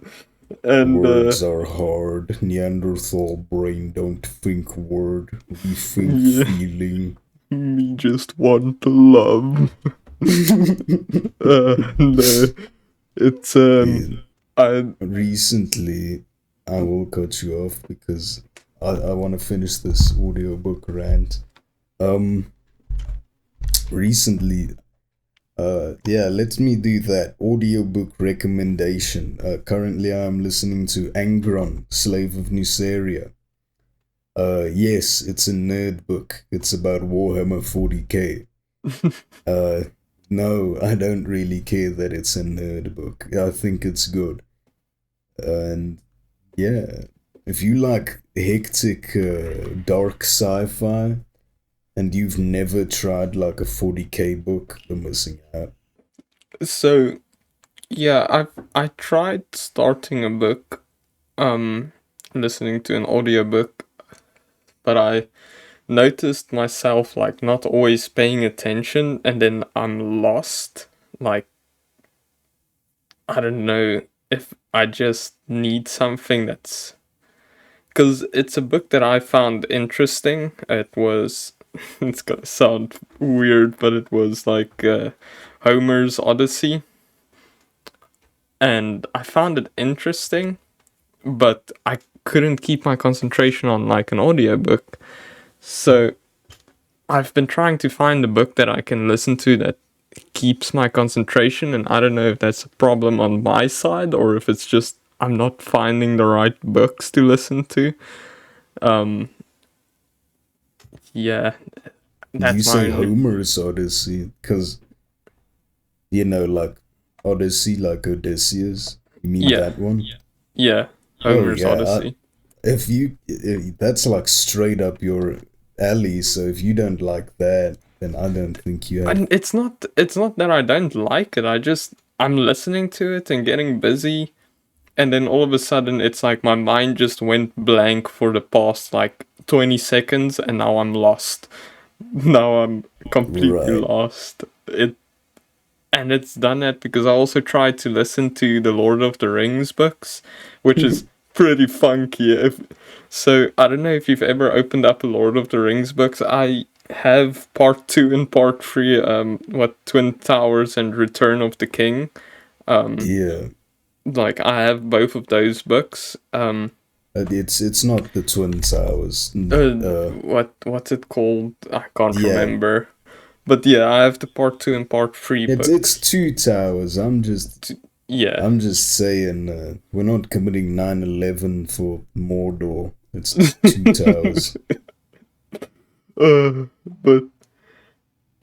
and Words are hard. Neanderthal brain don't think word. We think yeah, feeling. me just want to love. No, it's Yeah. I Recently, I will cut you off because I want to finish this audiobook rant. Um, recently, yeah, let me do that audiobook recommendation. Currently, I'm listening to Angron, Slave of Nuceria. Yes, it's a nerd book. It's about Warhammer 40k. Uh, no, I don't really care that it's a nerd book. I think it's good. And yeah, if you like hectic, dark sci-fi, and you've never tried like a 40k book, you're missing out. so yeah, I tried starting a book, um, listening to an audiobook, but I noticed myself like not always paying attention, and then I'm lost. Like I don't know if I just need something that's, because it's a book that I found interesting. It was it's gonna sound weird, but it was like Homer's Odyssey, and I found it interesting, but I couldn't keep my concentration on like an audiobook. So I've been trying to find a book that I can listen to that keeps my concentration, and I don't know if that's a problem on my side or if it's just I'm not finding the right books to listen to. Um, yeah, You that's my say only. Homer's Odyssey, because, you know, like Odyssey, like Odysseus. You mean Yeah, that one? yeah, Oh, Homer's yeah. Odyssey. If you, that's like straight up your alley, so if you don't like that, then I don't think you have. And it's not that I don't like it. I'm listening to it and getting busy, and then all of a sudden it's like my mind just went blank for the past like 20 seconds, and now I'm lost. Now I'm completely Right. lost. It's done that because I also tried to listen to the Lord of the Rings books, which is pretty funky. So I don't know if you've ever opened up a Lord of the Rings books. I have part two and part three. What Twin Towers and Return of the King. Yeah. Like I have both of those books. It's not the Twin Towers. What's it called? I can't Yeah, remember. But yeah, I have the part 2 and part 3 It's books. two towers. Yeah. I'm just saying, we're not committing 9/11 for Mordor. It's two towers. But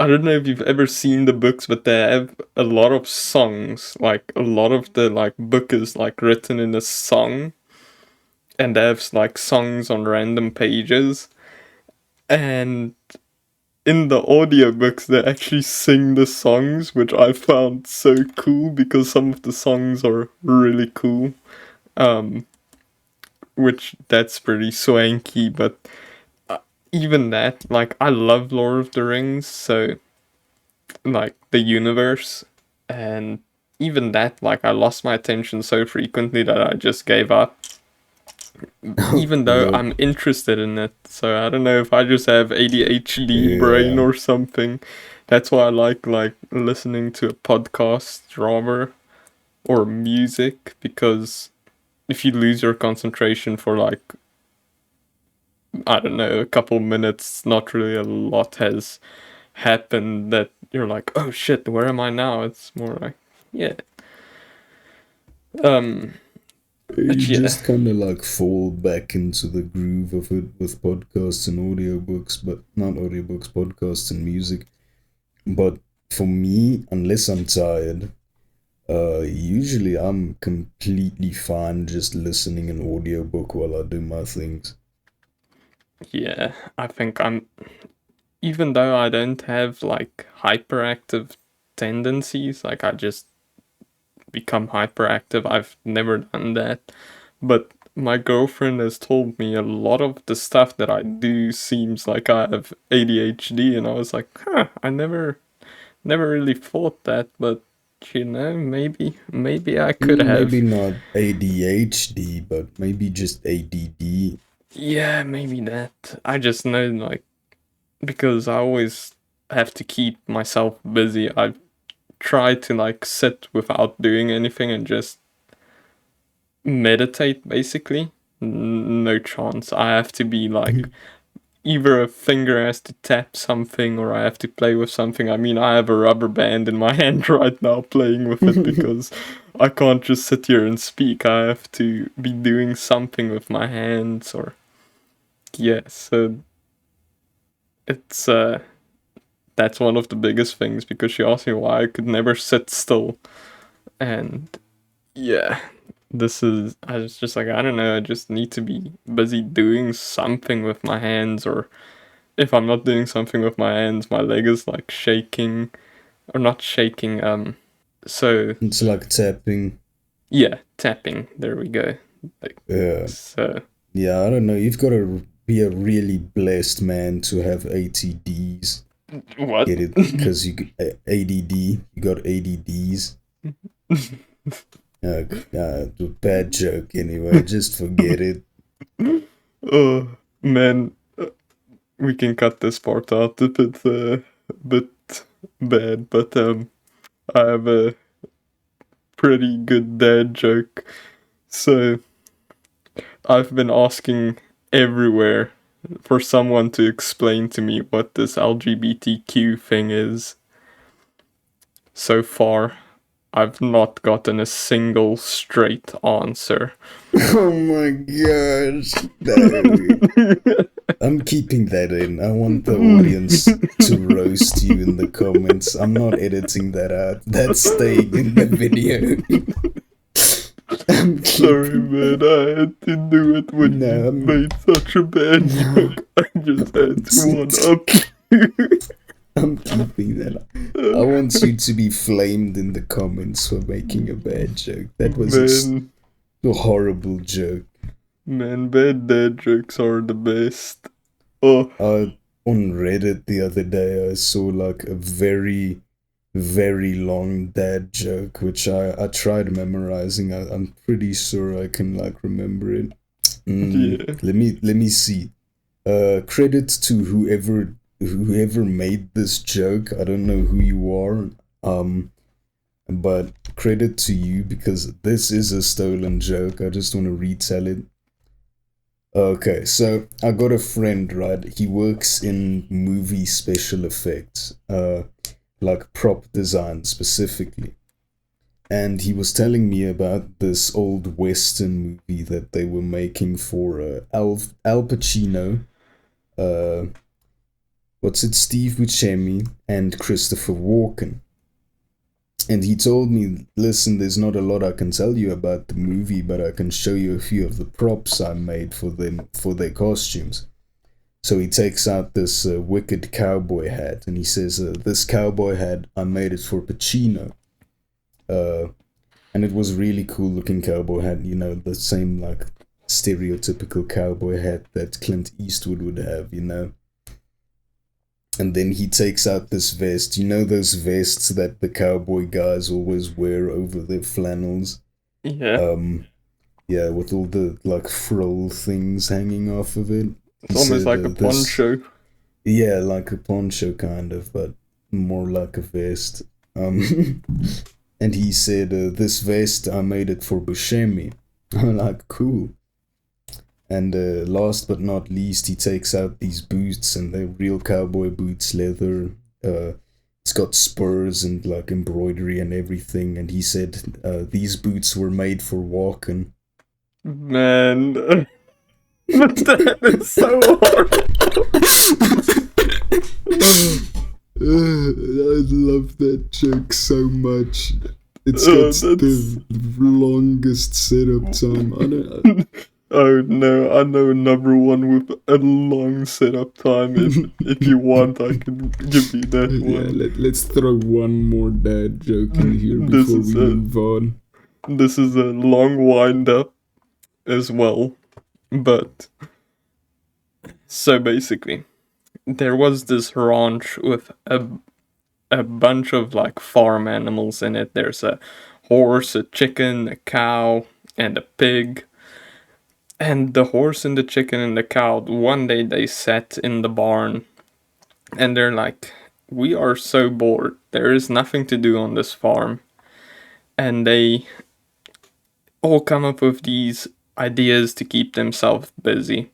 I don't know if you've ever seen the books, but they have a lot of songs. Like a lot of the like book is like written in a song, and they have like songs on random pages. And in the audiobooks they actually sing the songs, which I found so cool because some of the songs are really cool. Um, which that's pretty swanky, but even that, like I love Lord of the Rings, so like the universe, and even that, like I lost my attention so frequently that I just gave up. Oh, Even though Lord. I'm interested in it, so I don't know if I just have ADHD brain Yeah. or something. That's why I like listening to a podcast rather or music, because if you lose your concentration for like, I don't know, a couple minutes, not really a lot has happened that you're like, oh shit, where am I now? It's more like, yeah. Um, You but yeah, just kind of like fall back into the groove of it with podcasts and audiobooks, but not audiobooks, podcasts and music. But for me, unless I'm tired, usually I'm completely fine just listening an audiobook while I do my things. yeah, I think I'm, even though I don't have like hyperactive tendencies, like I just become hyperactive, I've never done that. But my girlfriend has told me a lot of the stuff that I do seems like I have ADHD, and I was like, huh, I never really thought that, but maybe I could Maybe have. not ADHD, but maybe just ADD. Yeah, maybe that. I just know, like, because I always have to keep myself busy. I try to like sit without doing anything and just meditate basically. No chance. I have to be like, either a finger has to tap something or I have to play with something. I mean, I have a rubber band in my hand right now playing with it because I can't just sit here and speak. I have to be doing something with my hands, or yeah, so it's that's one of the biggest things, because she asked me why I could never sit still. And yeah, this is, I was just like, I don't know, I just need to be busy doing something with my hands, or if I'm not doing something with my hands, my leg is like shaking, or not shaking. So It's like tapping. yeah, tapping. There we go. Like, Yeah. so Yeah, I don't know. You've got to be a really blessed man to have ATDs. what? Get it? Because ADD, you got ADDs. Bad joke anyway. Just forget it. Oh man, we can cut this part out if it's a bit bad, but I have a pretty good dad joke. So I've been asking everywhere for someone to explain to me what this LGBTQ thing is. So far, I've not gotten a single straight answer. Oh my gosh. No. I'm keeping that in. I want the audience to roast you in the comments. I'm not editing that out. That's staying in the video. I'm Sorry, keeping. man, I had to do it when you No, made such a bad no. joke. I just had to one up you. I'm keeping that. I want you to be flamed in the comments for making a bad joke. That was Man, a horrible joke. man, bad dad jokes are the best. Oh, On Reddit the other day, I saw like a very, very long dad joke, which I tried memorizing. I'm pretty sure I can like remember it. yeah. Let me see. Credit to whoever made this joke. I don't know who you are. But credit to you because this is a stolen joke. I just want to retell it. Okay, so I got a friend, right? He works in movie special effects, like prop design specifically. And he was telling me about this old Western movie that they were making for Al Pacino, uh, what's it, Steve Buscemi, and Christopher Walken. And he told me, listen, there's not a lot I can tell you about the movie, but I can show you a few of the props I made for them for their costumes. So he takes out this wicked cowboy hat, and he says, "This cowboy hat, I made it for Pacino." Uh, and it was really cool looking cowboy hat. You know, the same like stereotypical cowboy hat that Clint Eastwood would have. You know. And then he takes out this vest. You know those vests that the cowboy guys always wear over their flannels. Yeah, Um, yeah, with all the like frill things hanging off of it. He it's almost said, like a "This, poncho. yeah, like a poncho kind of, but more like a vest." And he said, "This vest, I made it for Buscemi." I'm like, cool. And last but not least, he takes out these boots, and they're real cowboy boots, leather. Uh, it's got spurs and like embroidery and everything. And he said these boots were made for walking. Man, that is so I love that joke so much. It's got hard. That's. the longest setup time. I don't. Oh no, I know another one with a long setup time. If you want, I can give you that Yeah, one. let's throw one more dad joke in here This before is we a move on. this is a long wind up as well. But so basically, there was this ranch with a bunch of like farm animals in it. There's a horse, a chicken, a cow, and a pig. And the horse and the chicken and the cow, one day they sat in the barn and they're like, we are so bored. There is nothing to do on this farm. And they all come up with these ideas to keep themselves busy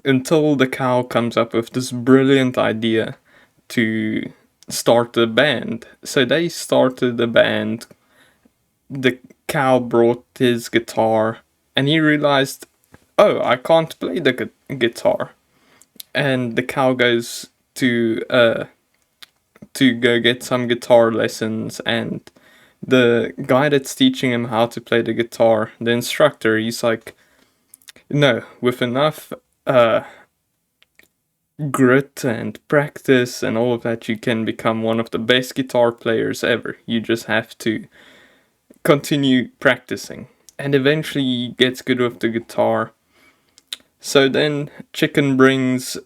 until the cow comes up with this brilliant idea to start a band. So they started a band. The cow brought his guitar and he realized, oh, I can't play the guitar. And the cow goes to go get some guitar lessons, and the guy that's teaching him how to play the guitar, the instructor, he's like, no, with enough uh grit and practice and all of that, you can become one of the best guitar players ever. You just have to continue practicing. And eventually he gets good with the guitar. So then Chicken brings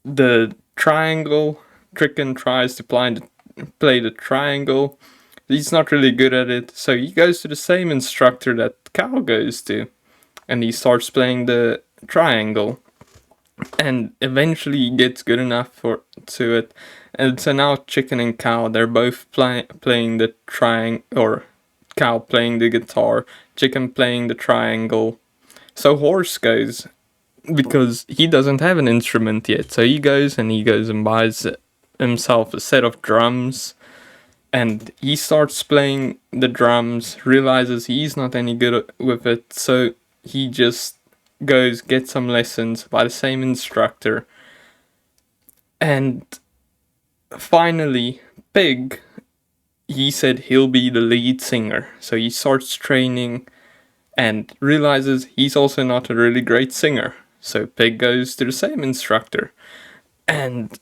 the triangle. Chicken tries to play the triangle. He's not really good at it, so he goes to the same instructor that Cow goes to, and he starts playing the triangle. And eventually he gets good enough for to it, and so now Chicken and Cow, they're both playing the triangle, or Cow playing the guitar, Chicken playing the triangle. So Horse goes, because he doesn't have an instrument yet, so he goes and buys himself a set of drums, and he starts playing the drums, realizes he's not any good with it, so he just goes get some lessons by the same instructor. And finally, Pig, he said he'll be the lead singer, so he starts training and realizes he's also not a really great singer, so Pig goes to the same instructor. And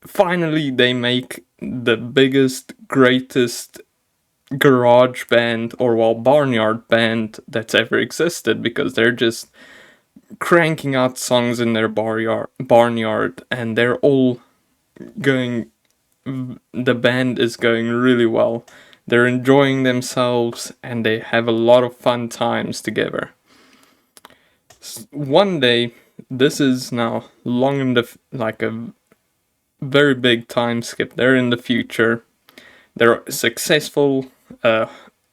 finally they make the biggest, greatest garage band, or well, barnyard band that's ever existed, because they're just cranking out songs in their barnyard, and they're all going. The band is going really well. They're enjoying themselves, and they have a lot of fun times together. One day, this is now long in the like a very big time skip. They're in the future. They're successful. Uh,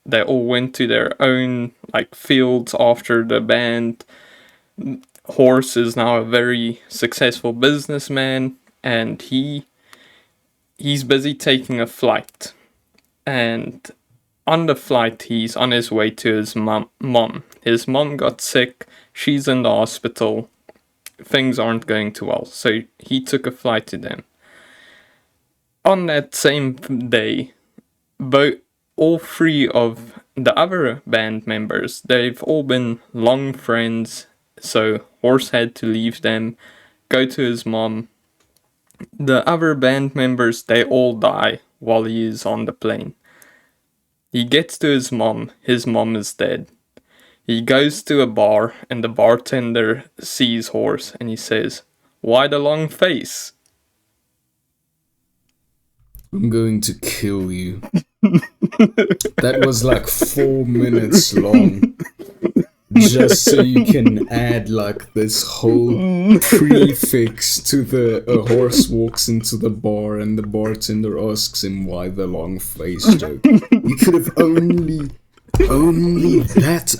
they all went to their own like fields after the band. Horse is now a very successful businessman, and he's busy taking a flight. And on the flight, he's on his way to his mom. His mom got sick. She's in the hospital. Things aren't going too well, so he took a flight to them. On that same day, all three of the other band members, they've all been long friends, so Horse had to leave them, go to his mom. The other band members, they all die while he is on the plane. He gets to his mom is dead. He goes to a bar, and the bartender sees Horse, and he says, "Why the long face?" I'm going to kill you. That was like 4 minutes long. Just so you can add like this whole prefix to the Horse walks into the bar and the bartender asks him why the long face joke. You could have only that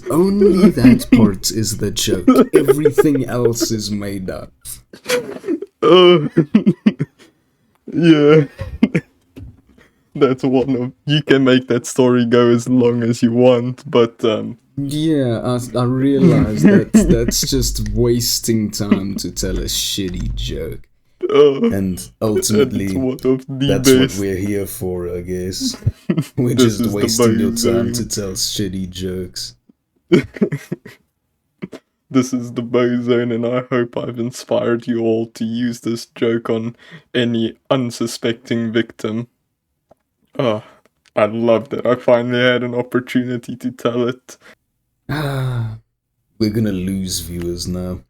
part is the joke. Everything else is made up. Yeah. That's one of... You can make that story go as long as you want, but... Yeah, I realize that's just wasting time to tell a shitty joke. And ultimately, that's what we're here for, I guess. We're just wasting your time to tell shitty jokes. This is the Bozone, and I hope I've inspired you all to use this joke on any unsuspecting victim. Oh, I loved it. I finally had an opportunity to tell it. We're gonna lose viewers now.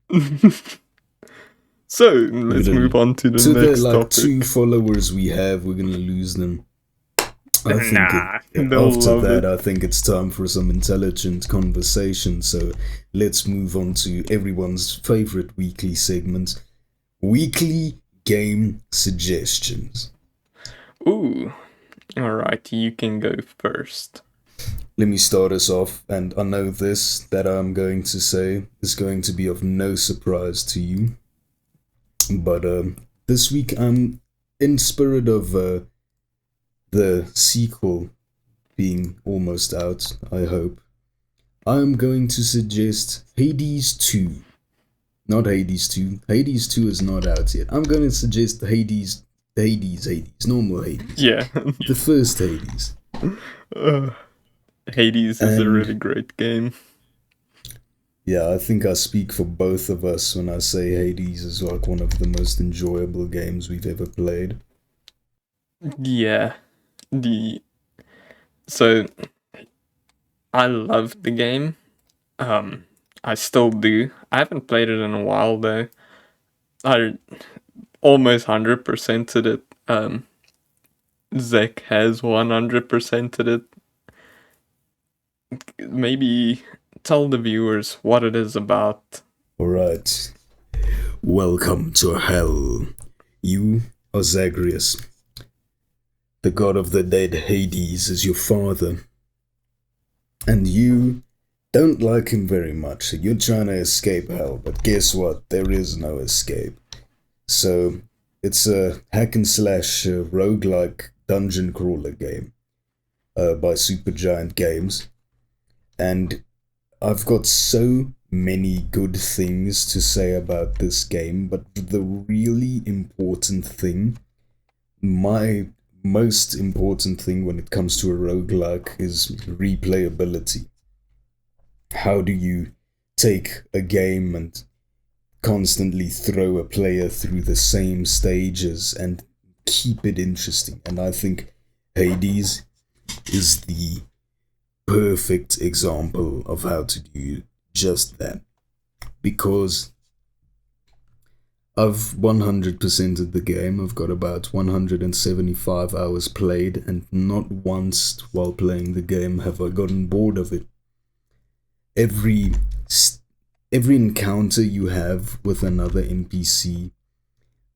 So, let's move on to the next topic. 2 followers we have, we're gonna lose them. I think it's time for some intelligent conversation, so let's move on to everyone's favorite weekly segment, Weekly Game Suggestions. Ooh, alright, you can go first. Let me start us off, and I know this that I'm going to say is going to be of no surprise to you. But this week I'm in spirit of the sequel being almost out, I hope. I'm going to suggest Hades 2. Not Hades 2. Hades 2 is not out yet. I'm going to suggest Hades, normal Hades. Yeah. The first Hades. Hades is a really great game. Yeah, I think I speak for both of us when I say Hades is like one of the most enjoyable games we've ever played. Yeah. So, I loved the game. I still do. I haven't played it in a while though. I almost 100%ed it. Zek has 100%ed it. Maybe tell the viewers what it is about. Alright. Welcome to hell. You are Zagreus. The god of the dead Hades is your father. And you don't like him very much, so you're trying to escape hell, but guess what? There is no escape. So, it's a hack and slash roguelike dungeon crawler game by Supergiant Games. And I've got so many good things to say about this game, but the really important thing, my most important thing when it comes to a roguelike is replayability. How do you take a game and constantly throw a player through the same stages and keep it interesting? And I think Hades is the perfect example of how to do just that, because I've 100%ed the game. I've got about 175 hours played, and not once while playing the game have I gotten bored of it. Every encounter you have with another NPC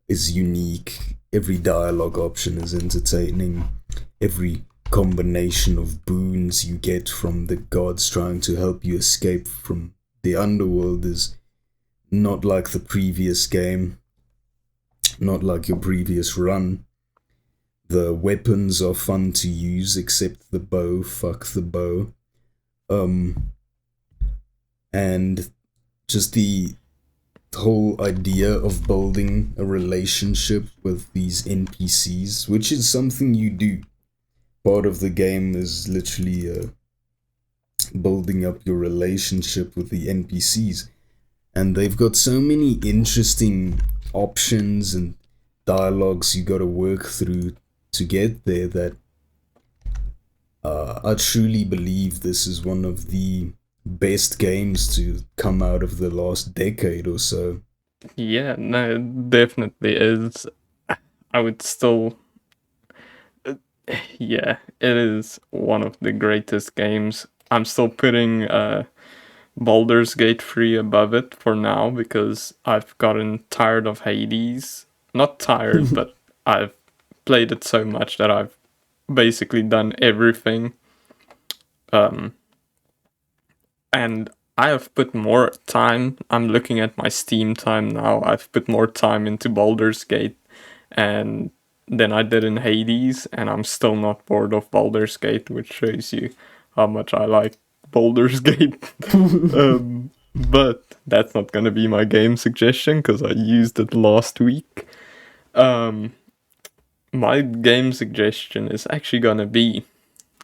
is unique. Every dialogue option is entertaining. Every combination of boons you get from the gods trying to help you escape from the underworld is not like the previous game, not like your previous run. The weapons are fun to use, except the bow. Fuck the bow. Um, and just the whole idea of building a relationship with these NPCs, which is something you do. Part of the game is literally building up your relationship with the NPCs. And they've got so many interesting options and dialogues you gotta work through to get there that I truly believe this is one of the best games to come out of the last decade or so. Yeah, no, it definitely is. I would still, yeah, it is one of the greatest games. I'm still putting Baldur's Gate 3 above it for now because I've gotten tired of Hades. Not tired, but I've played it so much that I've basically done everything. Um, and I have put more time. I'm looking at my Steam time now. I've put more time into Baldur's Gate and than I did in Hades, and I'm still not bored of Baldur's Gate, which shows you how much I like Baldur's Gate. But that's not gonna be my game suggestion because I used it last week. Um, my game suggestion is actually gonna be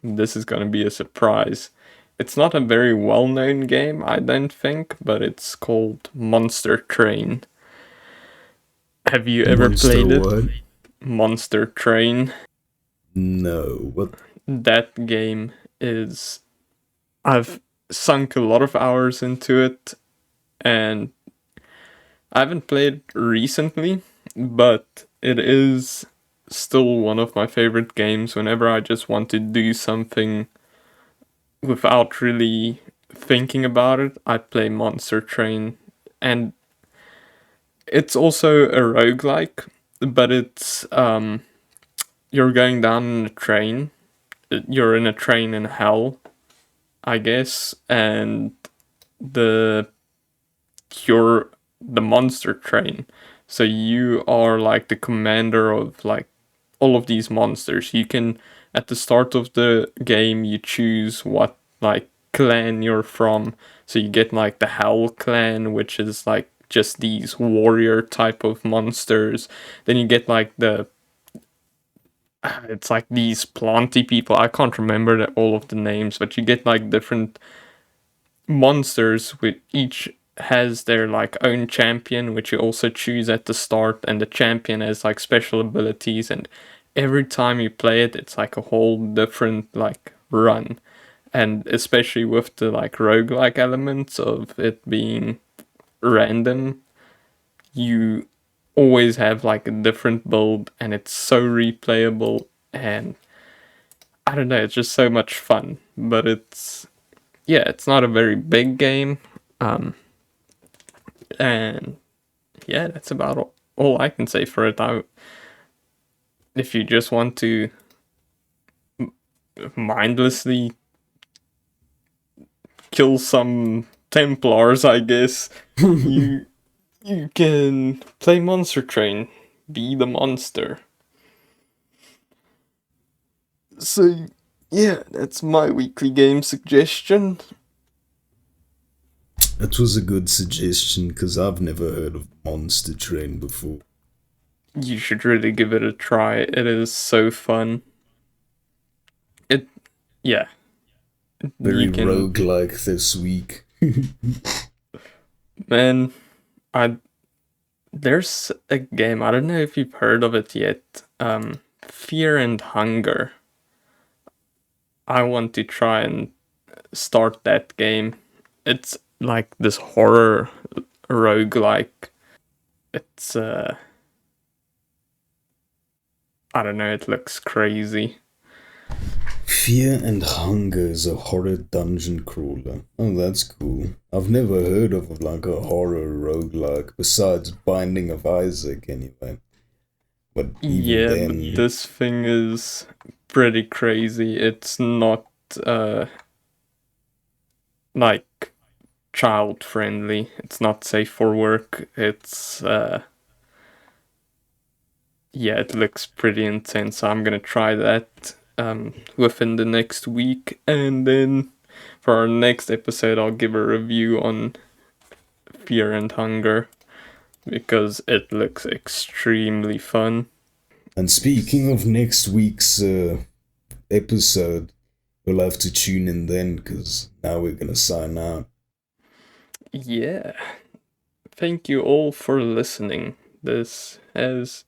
this is gonna be a surprise. It's not a very well known game, I don't think, but it's called Monster Train. Have you ever Monster played it? what? Monster Train. No. What? That game is. I've sunk a lot of hours into it, and I haven't played recently, but it is still one of my favorite games whenever I just want to do something without really thinking about it. I play Monster Train, and it's also a roguelike, but it's you're going down in a train. You're in a train in hell, I guess, and the you're the monster train. So you are like the commander of like all of these monsters. You can at the start of the game you choose what like clan you're from. So you get like the Hell clan, which is like just these warrior type of monsters. Then you get like the it's like these planty people. I can't remember all of the names, but you get like different monsters with each has their like own champion, which you also choose at the start, and the champion has like special abilities, and every time you play it it's like a whole different like run. And especially with the like roguelike elements of it being random, you always have like a different build and it's so replayable, and I don't know, it's just so much fun. But it's yeah, it's not a very big game. And yeah, that's about all I can say for it. If you just want to mindlessly kill some Templars, I guess you you can play Monster Train, be the monster. So yeah, that's my weekly game suggestion. That was a good suggestion because I've never heard of Monster Train before. You should really give it a try. It is so fun. It yeah, Very you can roguelike this week. man. I There's a game, I don't know if you've heard of it yet. Fear and Hunger. I want to try and start that game. It's like this horror roguelike. It's I don't know, it looks crazy. Fear and Hunger is a horror dungeon crawler. Oh, that's cool. I've never heard of like a horror roguelike besides Binding of Isaac anyway. But even Yeah, but then, this thing is pretty crazy. It's not like child friendly. It's not safe for work. It's yeah, it looks pretty intense. So I'm gonna try that within the next week, and then for our next episode, I'll give a review on Fear and Hunger because it looks extremely fun. And speaking of next week's episode, you'll have to tune in then because now we're gonna sign out. Yeah. Thank you all for listening. This has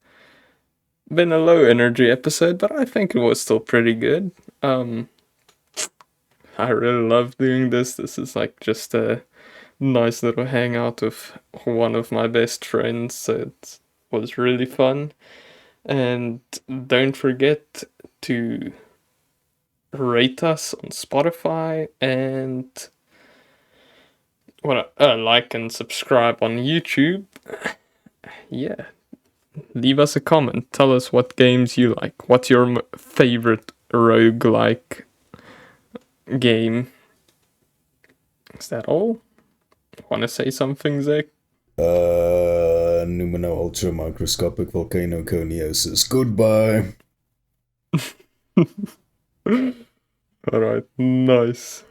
been a low energy episode, but I think it was still pretty good. I really love doing this. This is like just a nice little hangout with one of my best friends. So it was really fun. And don't forget to rate us on Spotify and like and subscribe on YouTube. Yeah, leave us a comment. Tell us what games you like. What's your favorite roguelike game? Is that all? Want to say something, Zach? Numino ultra microscopic volcano coniosis. Goodbye. Alright, nice.